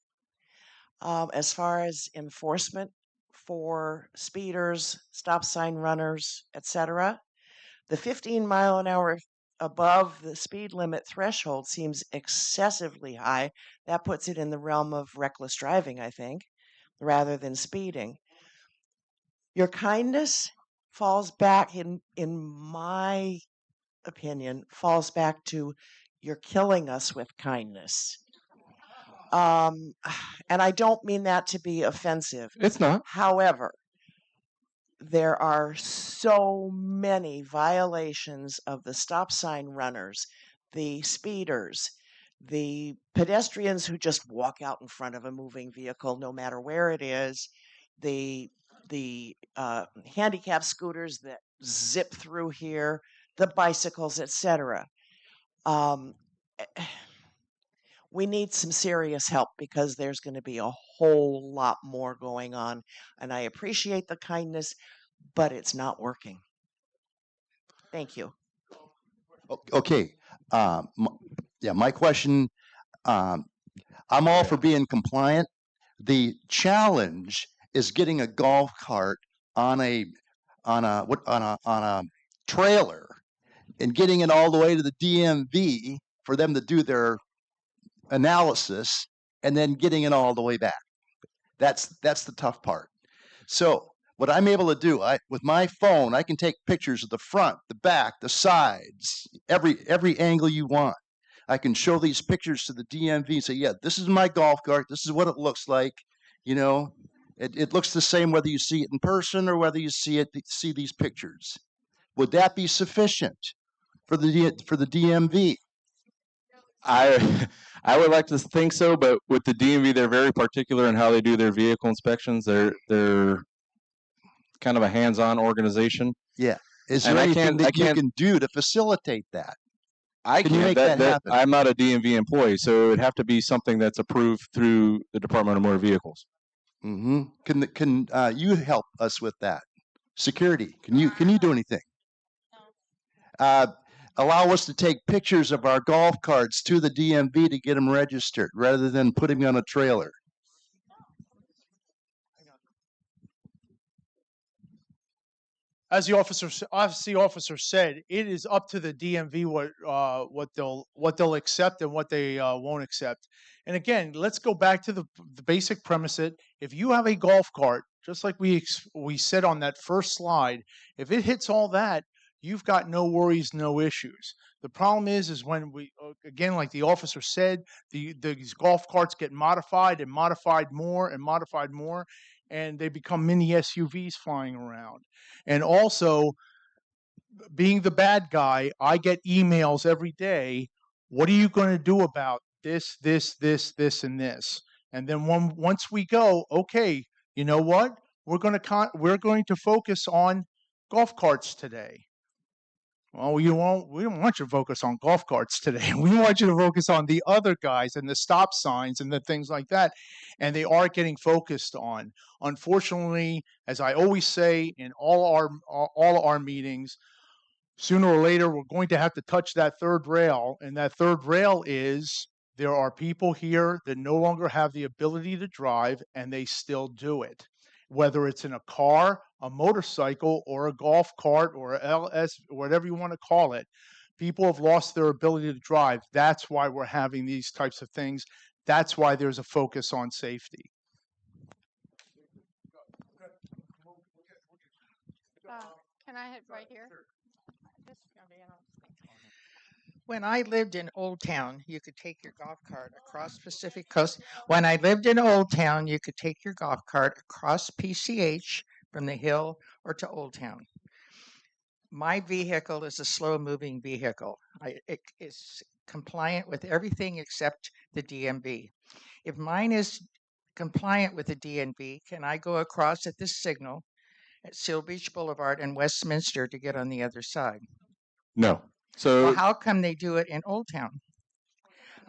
as far as enforcement for speeders, stop sign runners, etc. The 15 mile an hour above the speed limit threshold seems excessively high. That puts it in the realm of reckless driving, I think, rather than speeding. Your kindness falls back, in my opinion, falls back to you're killing us with kindness. And I don't mean that to be offensive. It's not. However, there are so many violations of the stop sign runners, the speeders, the pedestrians who just walk out in front of a moving vehicle no matter where it is, the handicap scooters that zip through here, the bicycles, etc. We need some serious help because there's going to be a whole lot more going on. And I appreciate the kindness, but it's not working. Thank you. Okay. My question, I'm all for being compliant. The challenge is getting a golf cart on a trailer and getting it all the way to the DMV for them to do their analysis and then getting it all the way back. That's the tough part. So what I'm able to do, with my phone, I can take pictures of the front, the back, the sides, every angle you want. I can show these pictures to the DMV and say, yeah, this is my golf cart. This is what it looks like. You know, it looks the same whether you see it in person or whether you see these pictures. Would that be sufficient for the DMV? I would like to think so, but with the DMV, they're very particular in how they do their vehicle inspections. They're kind of a hands-on organization. Yeah. Is there anything that you can do to facilitate that? Can you make that happen? I'm not a DMV employee, so it would have to be something that's approved through the Department of Motor Vehicles. Mm-hmm. Can you help us with that? Security, can you do anything? Allow us to take pictures of our golf carts to the DMV to get them registered rather than putting them on a trailer. As the officer said, it is up to the DMV what they'll accept and what they won't accept. And again, let's go back to the basic premise that if you have a golf cart, just like we said on that first slide, if it hits all that, you've got no worries, no issues. The problem is when we, again, like the officer said, these golf carts get modified and modified more and modified more. and they become mini SUVs flying around. And also, being the bad guy, I get emails every day. What are you going to do about this, and this? And then once we go, okay, you know what? We're going to focus on golf carts today. Well, we don't want you to focus on golf carts today. We want you to focus on the other guys and the stop signs and the things like that. And they are getting focused on. Unfortunately, as I always say in all our meetings, sooner or later we're going to have to touch that third rail, and that third rail is there are people here that no longer have the ability to drive, and they still do it. Whether it's in a car, a motorcycle, or a golf cart, or a LS, whatever you want to call it, people have lost their ability to drive. That's why we're having these types of things. That's why there's a focus on safety. Can I hit right here? When I lived in Old Town, you could take your golf cart across Pacific Coast. When I lived in Old Town, you could take your golf cart across PCH from the hill or to Old Town. My vehicle is a slow-moving vehicle. It is compliant with everything except the DMV. If mine is compliant with the DMV, can I go across at this signal at Seal Beach Boulevard and Westminster to get on the other side? No. So well, how come they do it in Old Town?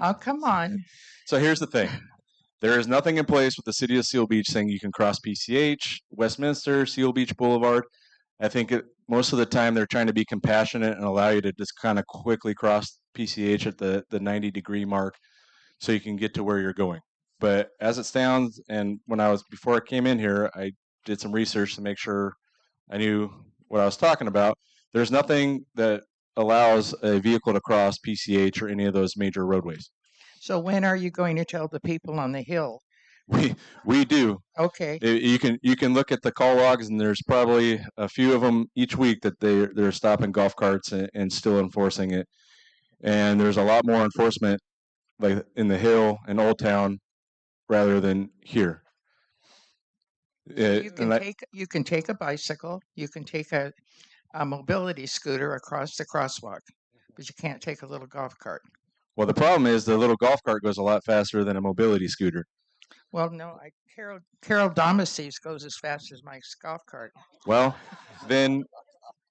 Oh, come on. So here's the thing. There is nothing in place with the city of Seal Beach saying you can cross PCH, Westminster, Seal Beach Boulevard. I think most of the time they're trying to be compassionate and allow you to just kind of quickly cross PCH at the 90-degree mark so you can get to where you're going. But as it stands, and before I came in here, I did some research to make sure I knew what I was talking about. There's nothing that allows a vehicle to cross PCH or any of those major roadways. So when are you going to tell the people on the hill? We do. Okay. You can look at the call logs, and there's probably a few of them each week that they're stopping golf carts and still enforcing it. And there's a lot more enforcement like in the hill and Old Town rather than here. You can take a bicycle, you can take a mobility scooter across the crosswalk, but you can't take a little golf cart. Well, the problem is the little golf cart goes a lot faster than a mobility scooter. Well, no, Carol Damases goes as fast as my golf cart. Well, then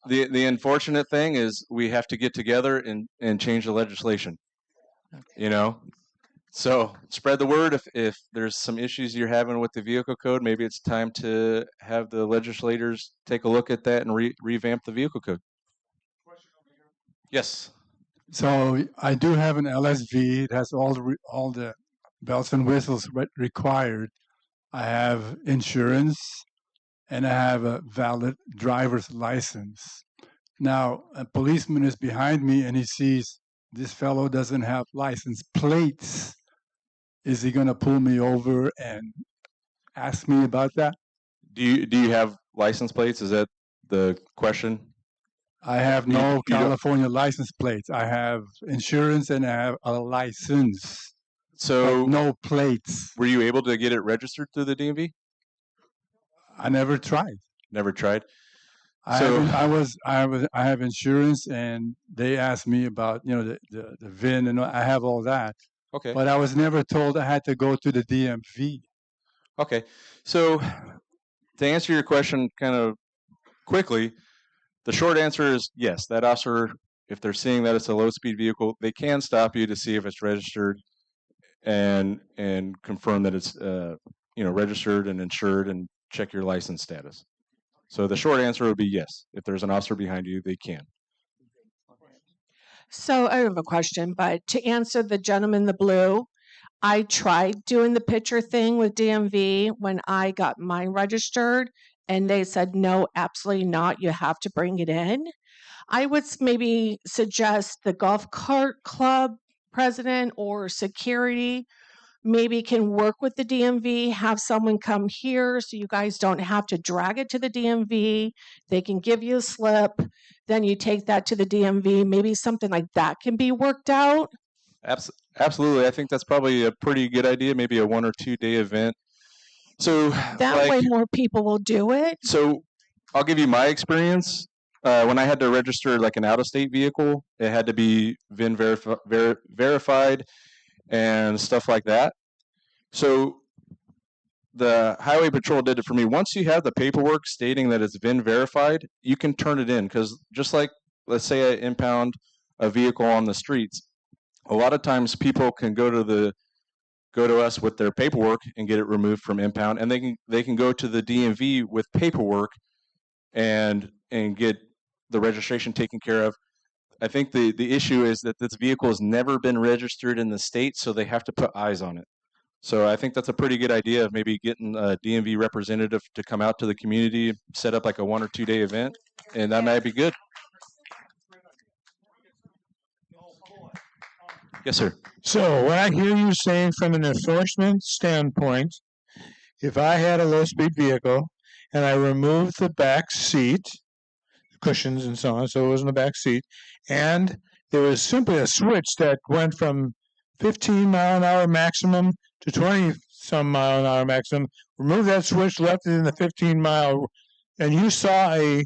the unfortunate thing is we have to get together and change the legislation. Okay. You know, so spread the word. If there's some issues you're having with the vehicle code, maybe it's time to have the legislators take a look at that and revamp the vehicle code. Yes. So I do have an LSV. It has all the bells and whistles required. I have insurance, and I have a valid driver's license. Now, a policeman is behind me, and he sees this fellow doesn't have license plates. Is he going to pull me over and ask me about that? Do you have license plates? Is that the question? I have no California license plates. I have insurance and I have a license. So no plates. Were you able to get it registered through the DMV? I never tried. Never tried. I have insurance, and they asked me about the VIN, and I have all that. Okay. But I was never told I had to go to the DMV. Okay. So to answer your question kind of quickly, the short answer is yes. That officer, if they're seeing that it's a low-speed vehicle, they can stop you to see if it's registered and confirm that it's registered and insured and check your license status. So the short answer would be yes. If there's an officer behind you, they can. So I have a question, but to answer the gentleman in the blue, I tried doing the picture thing with DMV when I got mine registered, and they said, no, absolutely not. You have to bring it in. I would maybe suggest the golf cart club president or security maybe can work with the DMV, have someone come here so you guys don't have to drag it to the DMV. They can give you a slip. Then you take that to the DMV. Maybe something like that can be worked out. Absolutely. I think that's probably a pretty good idea, maybe a 1 or 2 day event. So That way more people will do it. So I'll give you my experience. When I had to register like an out-of-state vehicle, it had to be VIN verified and stuff like that. So the highway patrol did it for me. Once you have the paperwork stating that it's VIN verified, you can turn it in, because just like, let's say I impound a vehicle on the streets, a lot of times people can go to us with their paperwork and get it removed from impound, and they can go to the DMV with paperwork and get the registration taken care of. I think the issue is that this vehicle has never been registered in the state, so they have to put eyes on it. So I think that's a pretty good idea of maybe getting a DMV representative to come out to the community, set up like a 1 or 2 day event, and that might be good. Yes, sir. So what I hear you saying from an enforcement standpoint, if I had a low-speed vehicle and I removed the back seat, cushions and so on, so it was in the back seat, and there was simply a switch that went from 15-mile-an-hour maximum to 20-some-mile-an-hour maximum, remove that switch, left it in the 15-mile, and you saw a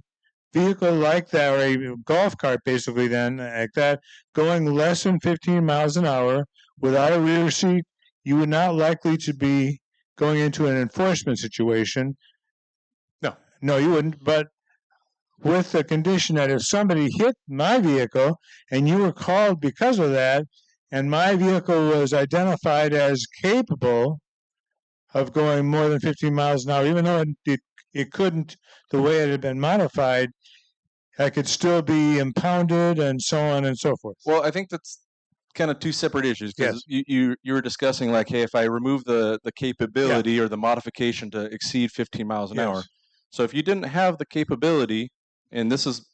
vehicle like that, or a golf cart basically then, like that, going less than 15 miles an hour without a rear seat, you would not likely to be going into an enforcement situation. No, you wouldn't, but with the condition that if somebody hit my vehicle and you were called because of that, and my vehicle was identified as capable of going more than 15 miles an hour, even though it couldn't, the way it had been modified, I could still be impounded and so on and so forth. Well, I think that's kind of two separate issues, because you were discussing like, hey, if I remove the capability or the modification to exceed 15 miles an hour. So if you didn't have the capability, and this is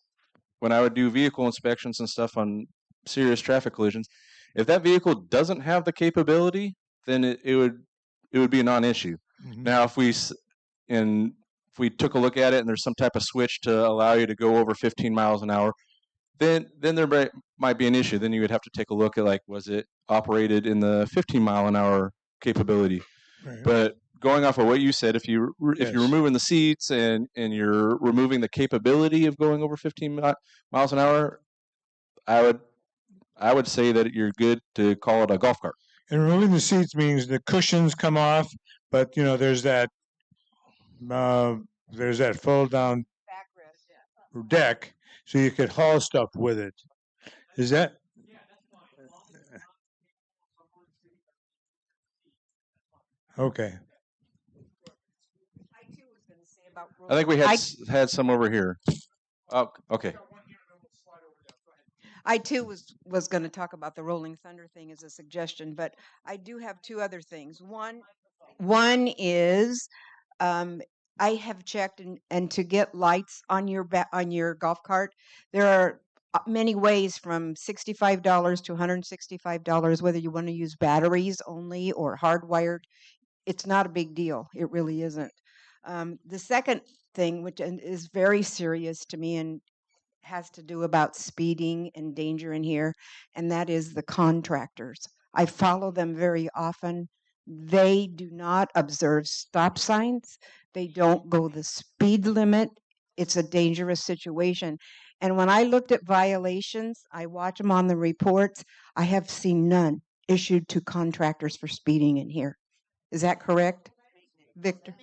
when I would do vehicle inspections and stuff on serious traffic collisions, if that vehicle doesn't have the capability, then it would be a non-issue. Now, if we took a look at it and there's some type of switch to allow you to go over 15 miles an hour, then there might be an issue. Then you would have to take a look at, like, was it operated in the 15 mile an hour capability? Right. But going off of what you said, if you're removing the seats and you're removing the capability of going over 15 miles an hour, I would say that you're good to call it a golf cart. And removing the seats means the cushions come off, but there's that fold down deck, so you could haul stuff with it. Is that? Okay. I think we had some over here. Oh, okay. I too was going to talk about the Rolling Thunder thing as a suggestion, but I do have two other things. One is I have checked, and to get lights on your golf cart, there are many ways from $65 to $165, whether you want to use batteries only or hardwired. It's not a big deal. It really isn't. The second thing, which is very serious to me and has to do about speeding and danger in here, and that is the contractors. I follow them very often. They do not observe stop signs. They don't go the speed limit. It's a dangerous situation. And when I looked at violations, I watch them on the reports. I have seen none issued to contractors for speeding in here. Is that correct, Victor?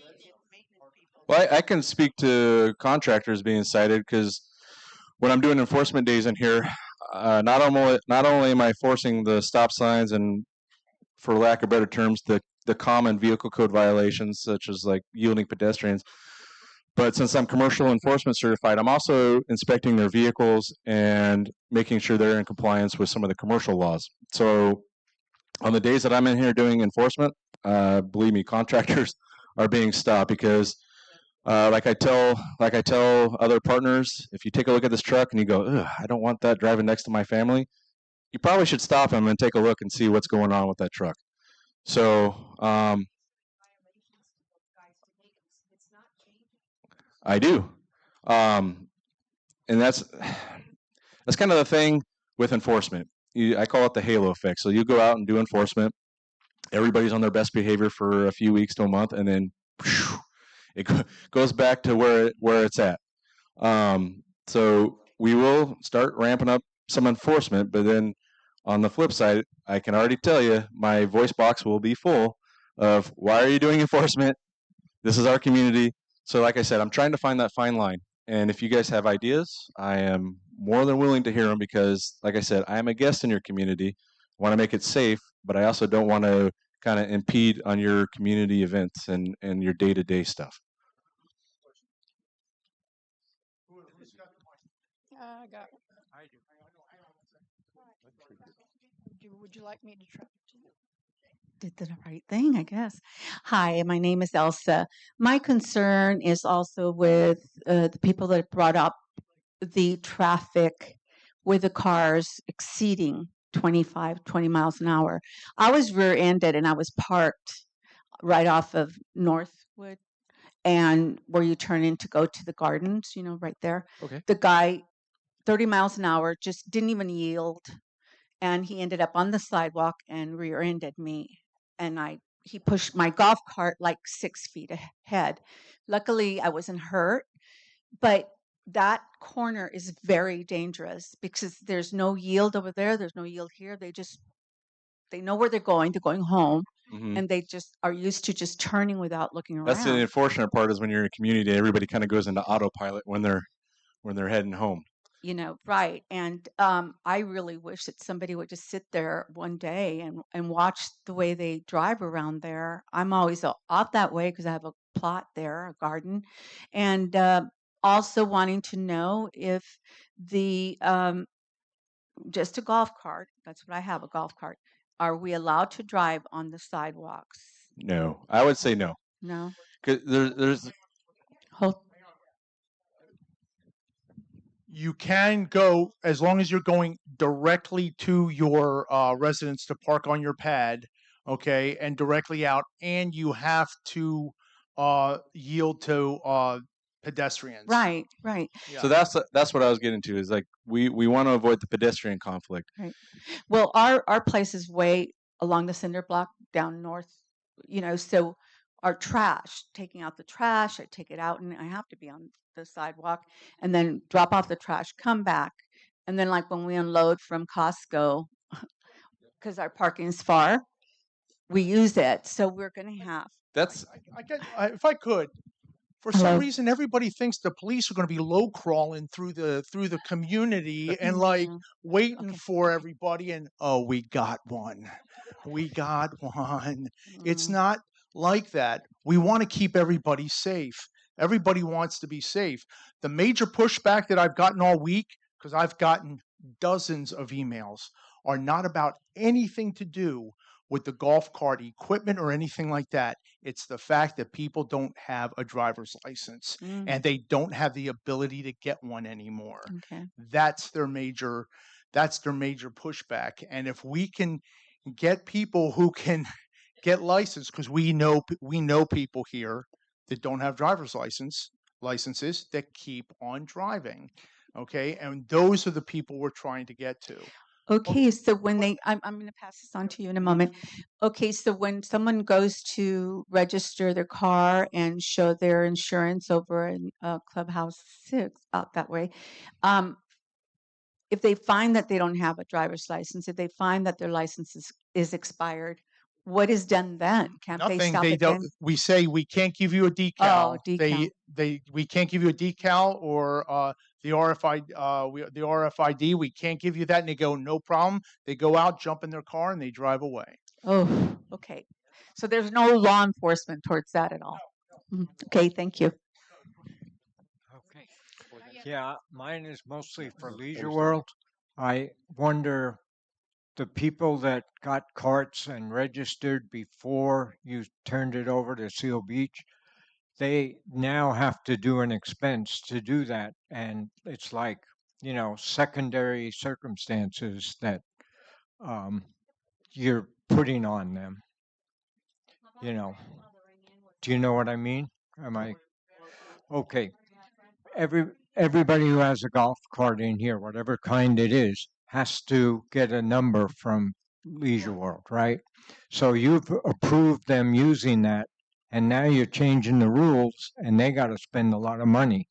Well, I can speak to contractors being cited, because when I'm doing enforcement days in here, not only am I enforcing the stop signs and, for lack of better terms, the common vehicle code violations, such as like yielding pedestrians, but since I'm commercial enforcement certified, I'm also inspecting their vehicles and making sure they're in compliance with some of the commercial laws. So on the days that I'm in here doing enforcement, believe me, contractors are being stopped, because like I tell other partners, if you take a look at this truck and you go, ugh, I don't want that driving next to my family, you probably should stop him and take a look and see what's going on with that truck. So I do, and that's kind of the thing with enforcement. I call it the halo effect. So you go out and do enforcement, everybody's on their best behavior for a few weeks to a month, and then it goes back to where it's at. So we will start ramping up some enforcement, but then on the flip side, I can already tell you my voice box will be full of why are you doing enforcement? This is our community. So like I said, I'm trying to find that fine line. And if you guys have ideas, I am more than willing to hear them because, like I said, I am a guest in your community. I want to make it safe, but I also don't want to kind of impede on your community events and your day-to-day stuff. I got. Would you like me to try? Did the right thing, I guess. Hi, my name is Elsa. My concern is also with the people that brought up the traffic with the cars exceeding 20 miles an hour. I was rear-ended and I was parked right off of Northwood and where you turn in to go to the gardens, right there. Okay. The guy, 30 miles an hour, just didn't even yield. And he ended up on the sidewalk and rear-ended me. And he pushed my golf cart like 6 feet ahead. Luckily, I wasn't hurt, but that corner is very dangerous because there's no yield over there. There's no yield here. They know where they're going. They're going home. Mm-hmm. And they just are used to just turning without looking around. That's the unfortunate part is when you're in a community, everybody kind of goes into autopilot when they're heading home. Right. And I really wish that somebody would just sit there one day and watch the way they drive around there. I'm always off that way because I have a plot there, a garden. And also wanting to know if just a golf cart, that's what I have, a golf cart, are we allowed to drive on the sidewalks? No, I would say no. No? Because there's You can go as long as you're going directly to your residence to park on your pad, okay, and directly out, and you have to yield to pedestrians. Right. Yeah. So that's what I was getting to is like we want to avoid the pedestrian conflict. Right. Well, our place is way along the cinder block down north, so our trash, taking out the trash, I take it out and I have to be on the sidewalk and then drop off the trash, come back. And then like when we unload from Costco, because our parking is far, we use it. So we're going to have. That's if I could. For Hello? some reason, everybody thinks the police are going to be low crawling through the community and like waiting for everybody. And oh, we got one. It's not like that. We want to keep everybody safe. Everybody wants to be safe. The major pushback that I've gotten all week, because I've gotten dozens of emails, are not about anything to do with the golf cart equipment or anything like that. It's the fact that people don't have a driver's license and they don't have the ability to get one anymore. Okay. That's their major pushback. And if we can get people who can get licensed, because we know people here that don't have driver's licenses that keep on driving. Okay, and those are the people we're trying to get to. Okay, so when I'm going to pass this on to you in a moment. Okay, so when someone goes to register their car and show their insurance over in Clubhouse 6 out that way, if they find that they don't have a driver's license, if they find that their license is expired, what is done then? Can't Nothing. they stop They it don't. then? We say we can't give you a decal. Oh, decal. We can't give you a decal or the RFID. We can't give you that. And they go, no problem. They go out, jump in their car, and they drive away. Oh, okay. So there's no law enforcement towards that at all. Okay, thank you. Okay. Yeah, mine is mostly for Leisure World. I wonder, the people that got carts and registered before you turned it over to Seal Beach, they now have to do an expense to do that. And it's like, secondary circumstances that you're putting on them. Do you know what I mean? Am I okay? Everybody who has a golf cart in here, whatever kind it is, has to get a number from Leisure World, right? So you've approved them using that and now you're changing the rules, and they got to spend a lot of money.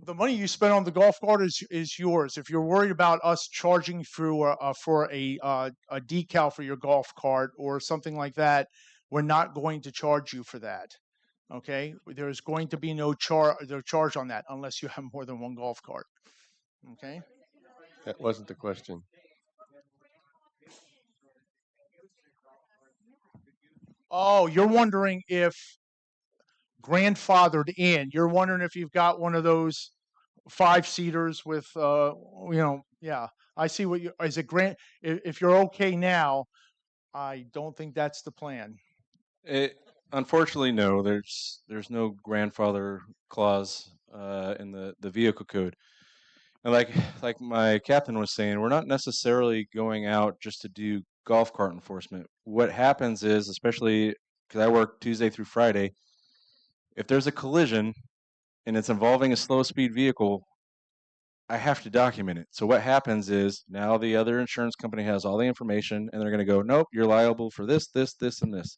The money you spend on the golf cart is yours. If you're worried about us charging through for a decal for your golf cart or something like that, we're not going to charge you for that. Okay, there's going to be no charge on that unless you have more than one golf cart. Okay. That wasn't the question. Oh, you're wondering if grandfathered in. You're wondering if you've got one of those 5-seaters with, yeah. I see what you is it grant. If you're okay now, I don't think that's the plan. Unfortunately, no. There's no grandfather clause in the vehicle code. And like my captain was saying, we're not necessarily going out just to do golf cart enforcement. What happens is, especially because I work Tuesday through Friday, if there's a collision and it's involving a slow speed vehicle, I have to document it. So what happens is now the other insurance company has all the information and they're going to go, nope, you're liable for this, this, this, and this.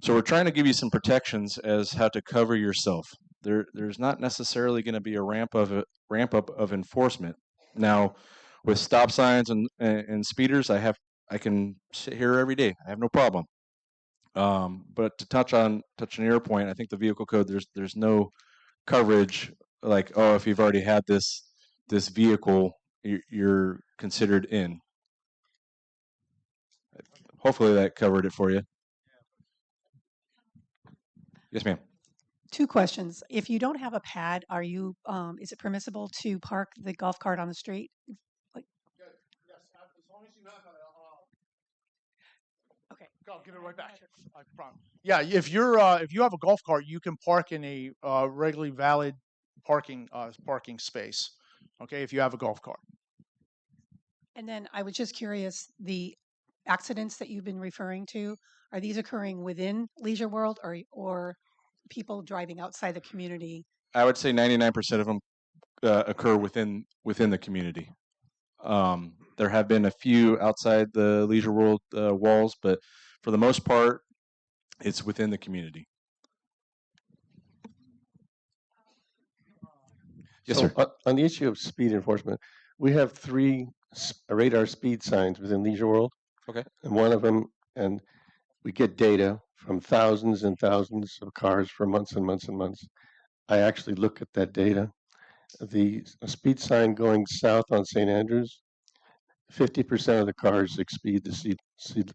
So we're trying to give you some protections as how to cover yourself. There's not necessarily going to be a ramp up of enforcement. Now, with stop signs and speeders, I can sit here every day. I have no problem. But to touch on your point, I think the vehicle code there's no coverage like, oh, if you've already had this vehicle, you're considered in. Hopefully that covered it for you. Yes, ma'am. 2 questions. If you don't have a pad, is it permissible to park the golf cart on the street? Like, Yes, as long as you have okay, I'll give it right back. I promise. Yeah, if you have a golf cart, you can park in a regularly valid parking space. Okay, if you have a golf cart. and then I was just curious, the accidents that you've been referring to, are these occurring within Leisure World or people driving outside the community? I would say 99% of them occur within the community. There have been a few outside the Leisure World walls, but for the most part, it's within the community. Yes, So, sir. on the issue of speed enforcement, we have 3 radar speed signs within Leisure World. Okay. And one of them, and we get data from thousands and thousands of cars for months and months and months. I actually look at that data. The speed sign going south on St. Andrews, 50% of the cars exceed the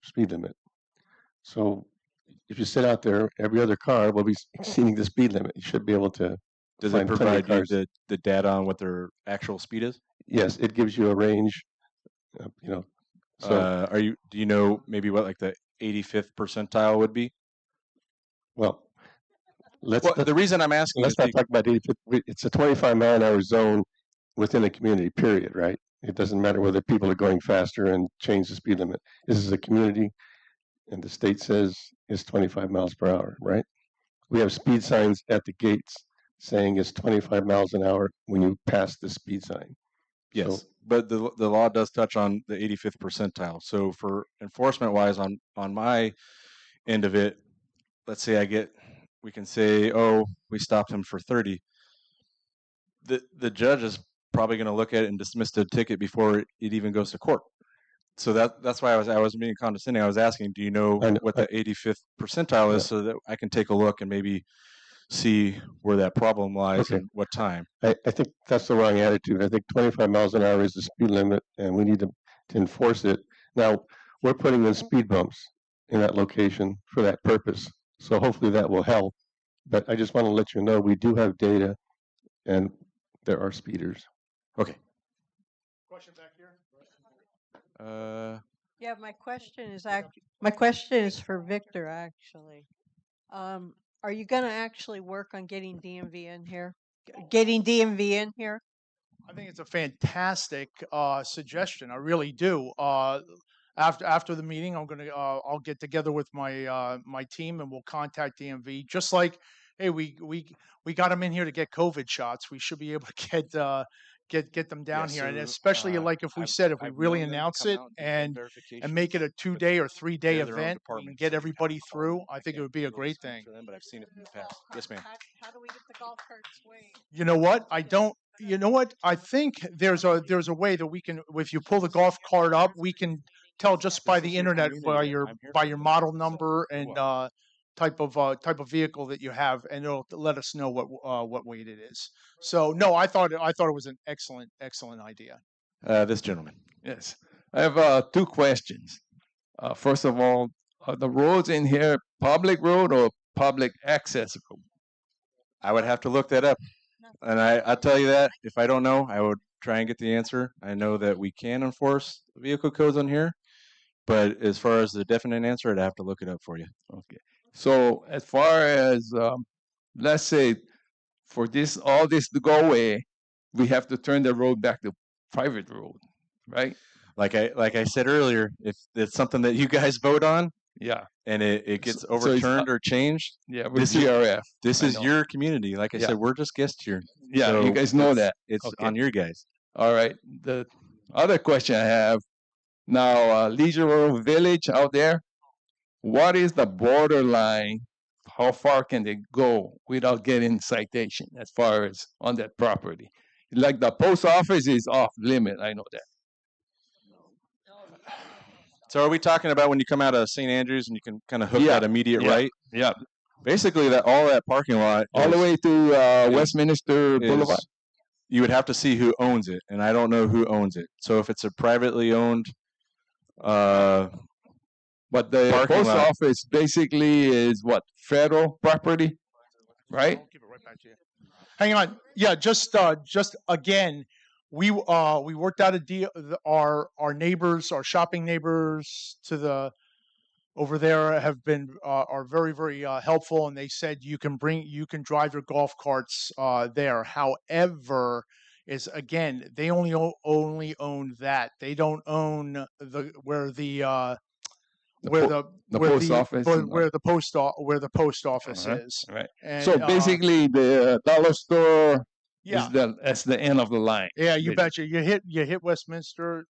speed limit. So if you sit out there, every other car will be exceeding the speed limit. You should be able to Does it find plenty of provide you cars. the data on what their actual speed is? Yes, it gives you a range. So Do you know maybe what like the 85th percentile would be? well, The reason I'm asking let's is not talk about 85th. It's a 25-mile-an-hour zone within a community. Period. Right? It doesn't matter whether people are going faster and change the speed limit. This is a community, and the state says it's 25 miles per hour. Right? We have speed signs at the gates saying it's 25 miles an hour when you pass the speed sign. Yes, So, but the law does touch on the 85th percentile. So for enforcement wise, on my end of it, let's say we can say, oh, we stopped him for 30. The judge is probably going to look at it and dismiss the ticket before it even goes to court. So that's why I was being condescending. I was asking, do you know what the 85th percentile is, so that I can take a look and maybe see where that problem lies Okay. and what time. I think that's the wrong attitude. I think 25 miles an hour is the speed limit, and we need to enforce it. Now, we're putting in speed bumps in that location for that purpose. So hopefully that will help. But I just want to let you know we do have data, and there are speeders. Okay. Question back here. Yeah, my question is for Victor actually. Are you going to actually work on getting DMV in here? Getting DMV in here? I think it's a fantastic suggestion. I really do. After the meeting, I'll get together with my team and we'll contact DMV. Just like, hey, we got them in here to get COVID shots. We should be able to get them down Yes, here, and so especially like if we said if we I've really known them to announce come it out and do blood and make it a verifications, 2-day or 3-day they're their own event and department, get so you'd have to everybody call through, them. I I think it can't would be a really great speak thing. for them, but I've seen it in the past. Yes, ma'am. How do we get the golf carts weighed? You know what? I don't. You know what? I think there's a way that we can, if you pull the golf cart up, we can tell just by This is the your internet community, and I'm here by for your you. model So number you're and welcome. type of vehicle that you have, and it'll let us know what weight it is. So no, I thought it was an excellent idea. This gentleman. Yes. I have two questions. First of all, are the roads in here public road or public access road? I would have to look that up. And I'll tell you that if I don't know, I would try and get the answer. I know that we can enforce vehicle codes on here, but as far as the definite answer, I'd have to look it up for you. Okay. So as far as let's say for this all this to go away, we have to turn the road back to private road, right? Like I said earlier, if it's something that you guys vote on, Yeah. and it gets So it's overturned or changed, yeah, with this is GRF. this I is know. your community. Like I Yeah. said, we're just guests here. Yeah, so you guys know it's, that. it's Okay. on your guys. All right. The other question I have now, Leisure World Village out there, what is the borderline? How far can they go without getting citation as far as on that property? Like the post office is off limit. I know that. So are we talking about when you come out of St. Andrews and you can kind of hook Yeah, that immediate yeah, right? yeah. Basically, that all that parking lot All the is- way to is- Westminster is- Boulevard. You would have to see who owns it, and I don't know who owns it. So if it's a privately owned, But the parking post lot- office basically is what, federal property, right? I'll give it right back to you. Hang on. Yeah, just again, we worked out a deal. Our neighbors, our shopping neighbors to the over there have been are very helpful, and they said you can drive your golf carts there. However, is again they only own that. They don't own where the post office and where the post office Uh-huh, is. right. And, So basically, the dollar store Yeah. that's the end of the line. yeah, you basically. betcha. You hit Westminster.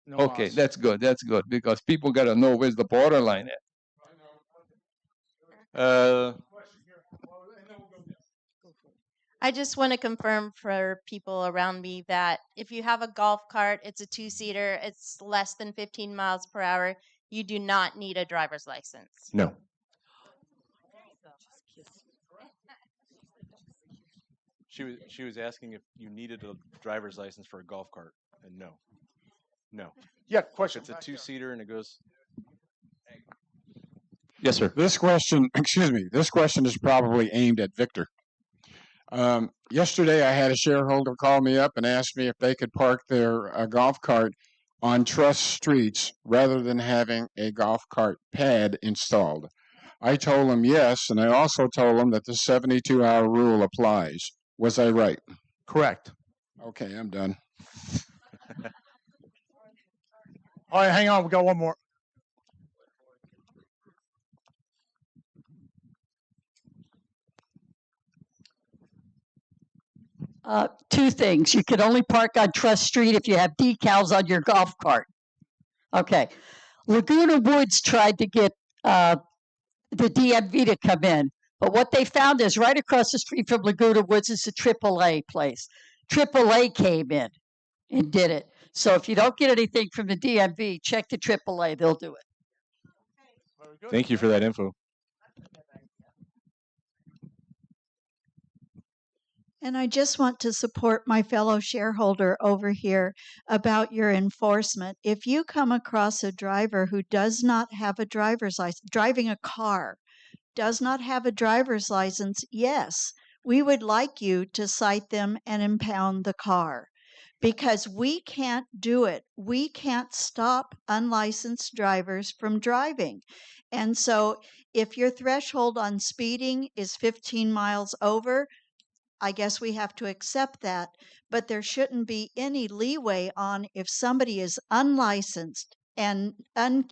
No Okay, mas. that's good. That's good because people got to know where's the borderline at. I just want to confirm for people around me that if you have a golf cart, it's a two-seater, it's less than 15 miles per hour, you do not need a driver's license. No. She was asking if you needed a driver's license for a golf cart, and no. Yeah, question. If it's a two-seater and it goes. Yes, sir. This question, excuse me, this question is probably aimed at Victor. Yesterday, I had a shareholder call me up and ask me if they could park their golf cart on truss streets rather than having a golf cart pad installed. I told them yes, and I also told them that the 72-hour rule applies. Was I right? Correct. Okay, I'm done. All right, hang on. We got one more. Two things. You can only park on Trust Street if you have decals on your golf cart. Okay. Laguna Woods tried to get the DMV to come in, but what they found is right across the street from Laguna Woods is a AAA place. AAA came in and did it. So if you don't get anything from the DMV, check the AAA. They'll do it. Thank you for that info. And I just want to support my fellow shareholder over here about your enforcement. If you come across a driver who does not have a driver's license, driving a car, does not have a driver's license, yes, we would like you to cite them and impound the car because we can't do it. We can't stop unlicensed drivers from driving. And so if your threshold on speeding is 15 miles over, I guess we have to accept that, but there shouldn't be any leeway on if somebody is unlicensed and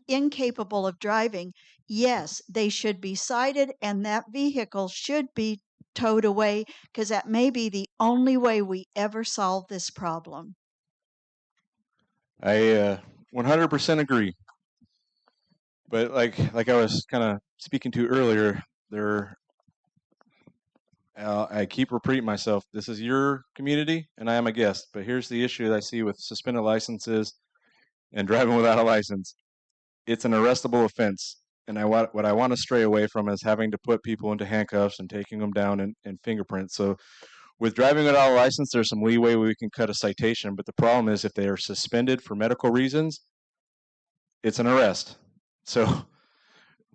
incapable of driving. Yes, they should be cited and that vehicle should be towed away, because that may be the only way we ever solve this problem. I 100% agree. But like I was kind of speaking to earlier, I keep repeating myself. This is your community, and I am a guest. But here's the issue that I see with suspended licenses and driving without a license. It's an arrestable offense, and what I want to stray away from is having to put people into handcuffs and taking them down and fingerprints. So with driving without a license, there's some leeway where we can cut a citation. But the problem is if they are suspended for medical reasons, it's an arrest. So,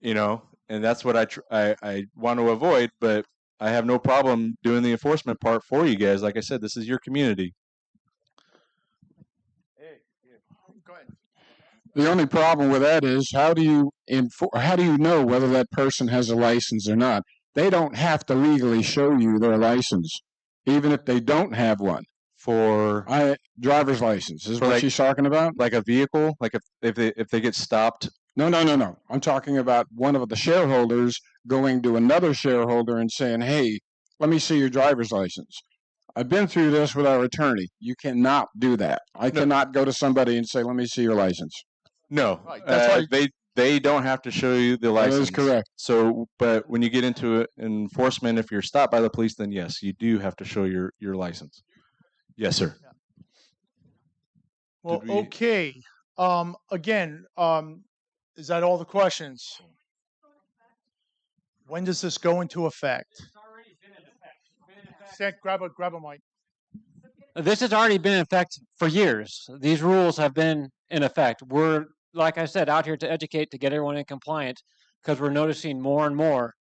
and that's what I want to avoid. But I have no problem doing the enforcement part for you guys. Like I said, this is your community. Go ahead. The only problem with that is how do you know whether that person has a license or not? They don't have to legally show you their license, even if they don't have one. For driver's license is for what like- she's talking about. Like a vehicle, like if they get stopped. No. I'm talking about one of the shareholders going to another shareholder and saying, "Hey, let me see your driver's license." I've been through this with our attorney. You cannot do that. I cannot go to somebody and say, "Let me see your license." No, Right, that's why they don't have to show you the That license. is correct. So, but when you get into enforcement, if you're stopped by the police, then yes, you do have to show your license. Yes, sir. Well, okay. Again, is that all the questions? When does this go into effect? Seth, grab a mic. This has already been in effect for years. These rules have been in effect. We're, like I said, out here to educate, to get everyone in compliance, because we're noticing more and more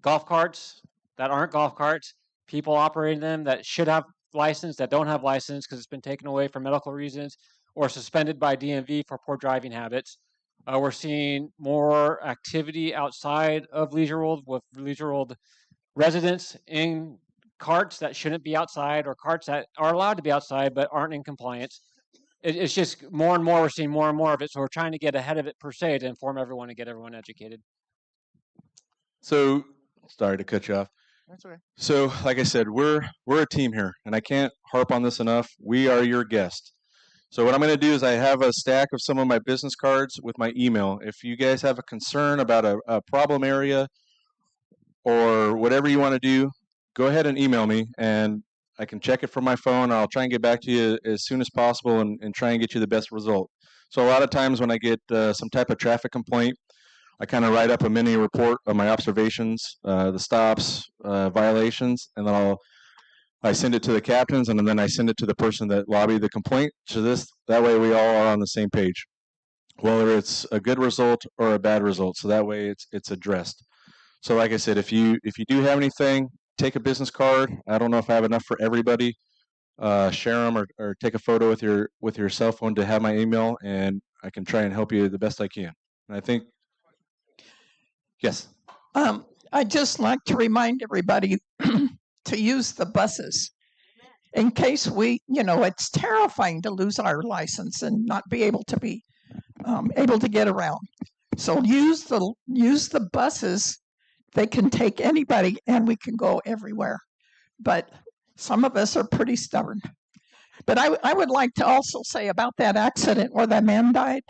golf carts that aren't golf carts, people operating them that should have license that don't have license because it's been taken away for medical reasons or suspended by DMV for poor driving habits. We're seeing more activity outside of Leisure World with Leisure World residents in carts that shouldn't be outside or carts that are allowed to be outside but aren't in compliance. It's just more and more, we're seeing more and more of it. So we're trying to get ahead of it per se to inform everyone and get everyone educated. So, sorry to cut you off. That's okay. So, like I said, we're a team here, and I can't harp on this enough. We are your guest. So what I'm going to do is I have a stack of some of my business cards with my email. If you guys have a concern about a problem area or whatever you want to do, go ahead and email me, and I can check it from my phone. I'll try and get back to you as soon as possible and try and get you the best result. So a lot of times when I get some type of traffic complaint, I kind of write up a mini report of my observations, the stops, violations, and then I send it to the captains, and then I send it to the person that lobbied the complaint. So that way we all are on the same page, whether it's a good result or a bad result. So that way it's addressed. So like I said, if you do have anything, take a business card. I don't know if I have enough for everybody. Share them or take a photo with your cell phone to have my email, and I can try and help you the best I can. And I think, yes. I'd just like to remind everybody to use the buses in case it's terrifying to lose our license and not be able to able to get around. So use the buses. They can take anybody and we can go everywhere. But some of us are pretty stubborn. But I would like to also say about that accident where that man died,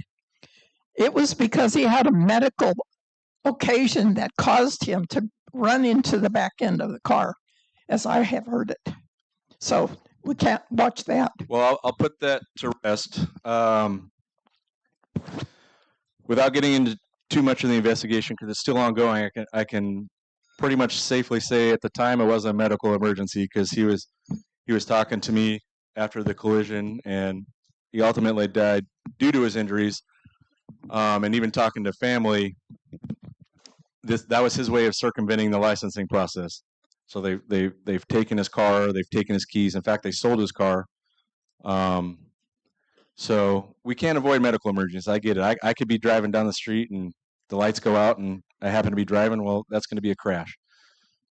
it was because he had a medical occasion that caused him to run into the back end of the car, as I have heard it. So we can't watch that. Well, I'll put that to rest. Without getting into too much of the investigation, because it's still ongoing, I can pretty much safely say at the time it wasn't a medical emergency because he was talking to me after the collision, and he ultimately died due to his injuries. And even talking to family, that was his way of circumventing the licensing process. So they've taken his car, they've taken his keys. In fact, they sold his car. So we can't avoid medical emergencies. I get it. I could be driving down the street and the lights go out and I happen to be driving. Well, that's going to be a crash.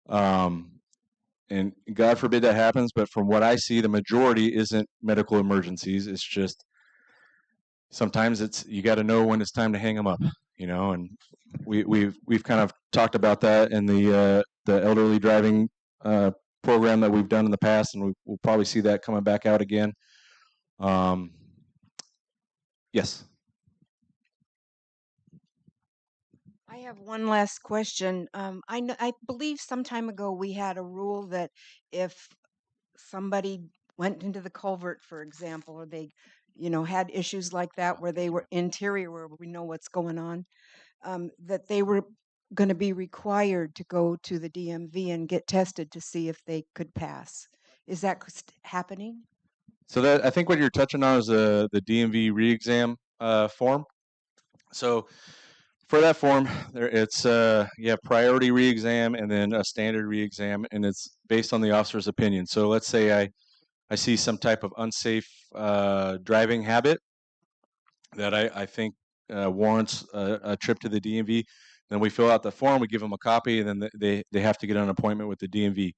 And God forbid that happens. But from what I see, the majority isn't medical emergencies. It's just sometimes you got to know when it's time to hang them up, and we've kind of talked about that in the the elderly driving program that we've done in the past, and we'll probably see that coming back out again. Yes. I have one last question. I believe some time ago we had a rule that if somebody went into the culvert, for example, or they, had issues like that where they were interior, where we know what's going on, that they were going to be required to go to the DMV and get tested to see if they could pass. Is that happening? So that I think what you're touching on is the DMV re-exam form. So for that form, it's you have priority re-exam and then a standard re-exam, and it's based on the officer's opinion. So let's say I see some type of unsafe driving habit that I think warrants a trip to the DMV. Then we fill out the form, we give them a copy, and then they have to get an appointment with the DMV.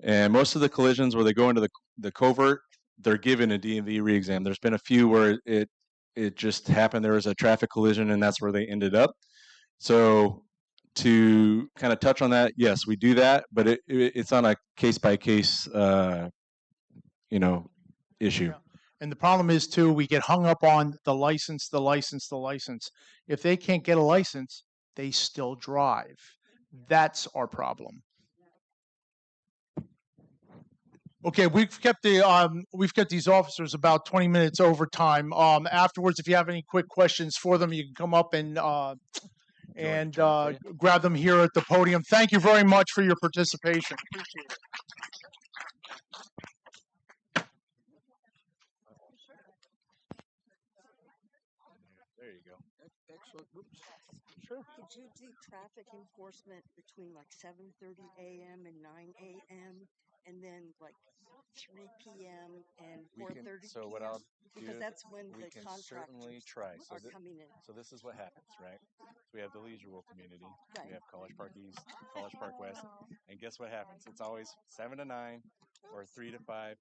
And most of the collisions where they go into the covert, they're given a DMV re-exam. There's been a few where it just happened. There was a traffic collision, and that's where they ended up. So to kind of touch on that, yes, we do that, but it's on a case by case, issue. Yeah. And the problem is too, we get hung up on the license, the license, the license. If they can't get a license, they still drive. That's our problem. Okay, we've kept these officers about 20 minutes over time. Afterwards, if you have any quick questions for them, you can come up and grab them here at the podium. Thank you very much for your participation. Appreciate it. There you go. Excellent. Oops. Sure. Could you do traffic enforcement between like 7:30 a.m. and 9 a.m. and then like 3 p.m. and 4:30 So p.m.? what I'll Because do, that's when we the can contractors certainly try. are coming in. So this is what happens, right? So we have the Leisure World community. Right. We have College Park East, College Park West, and guess what happens? It's always 7 to 9 or 3 to 5.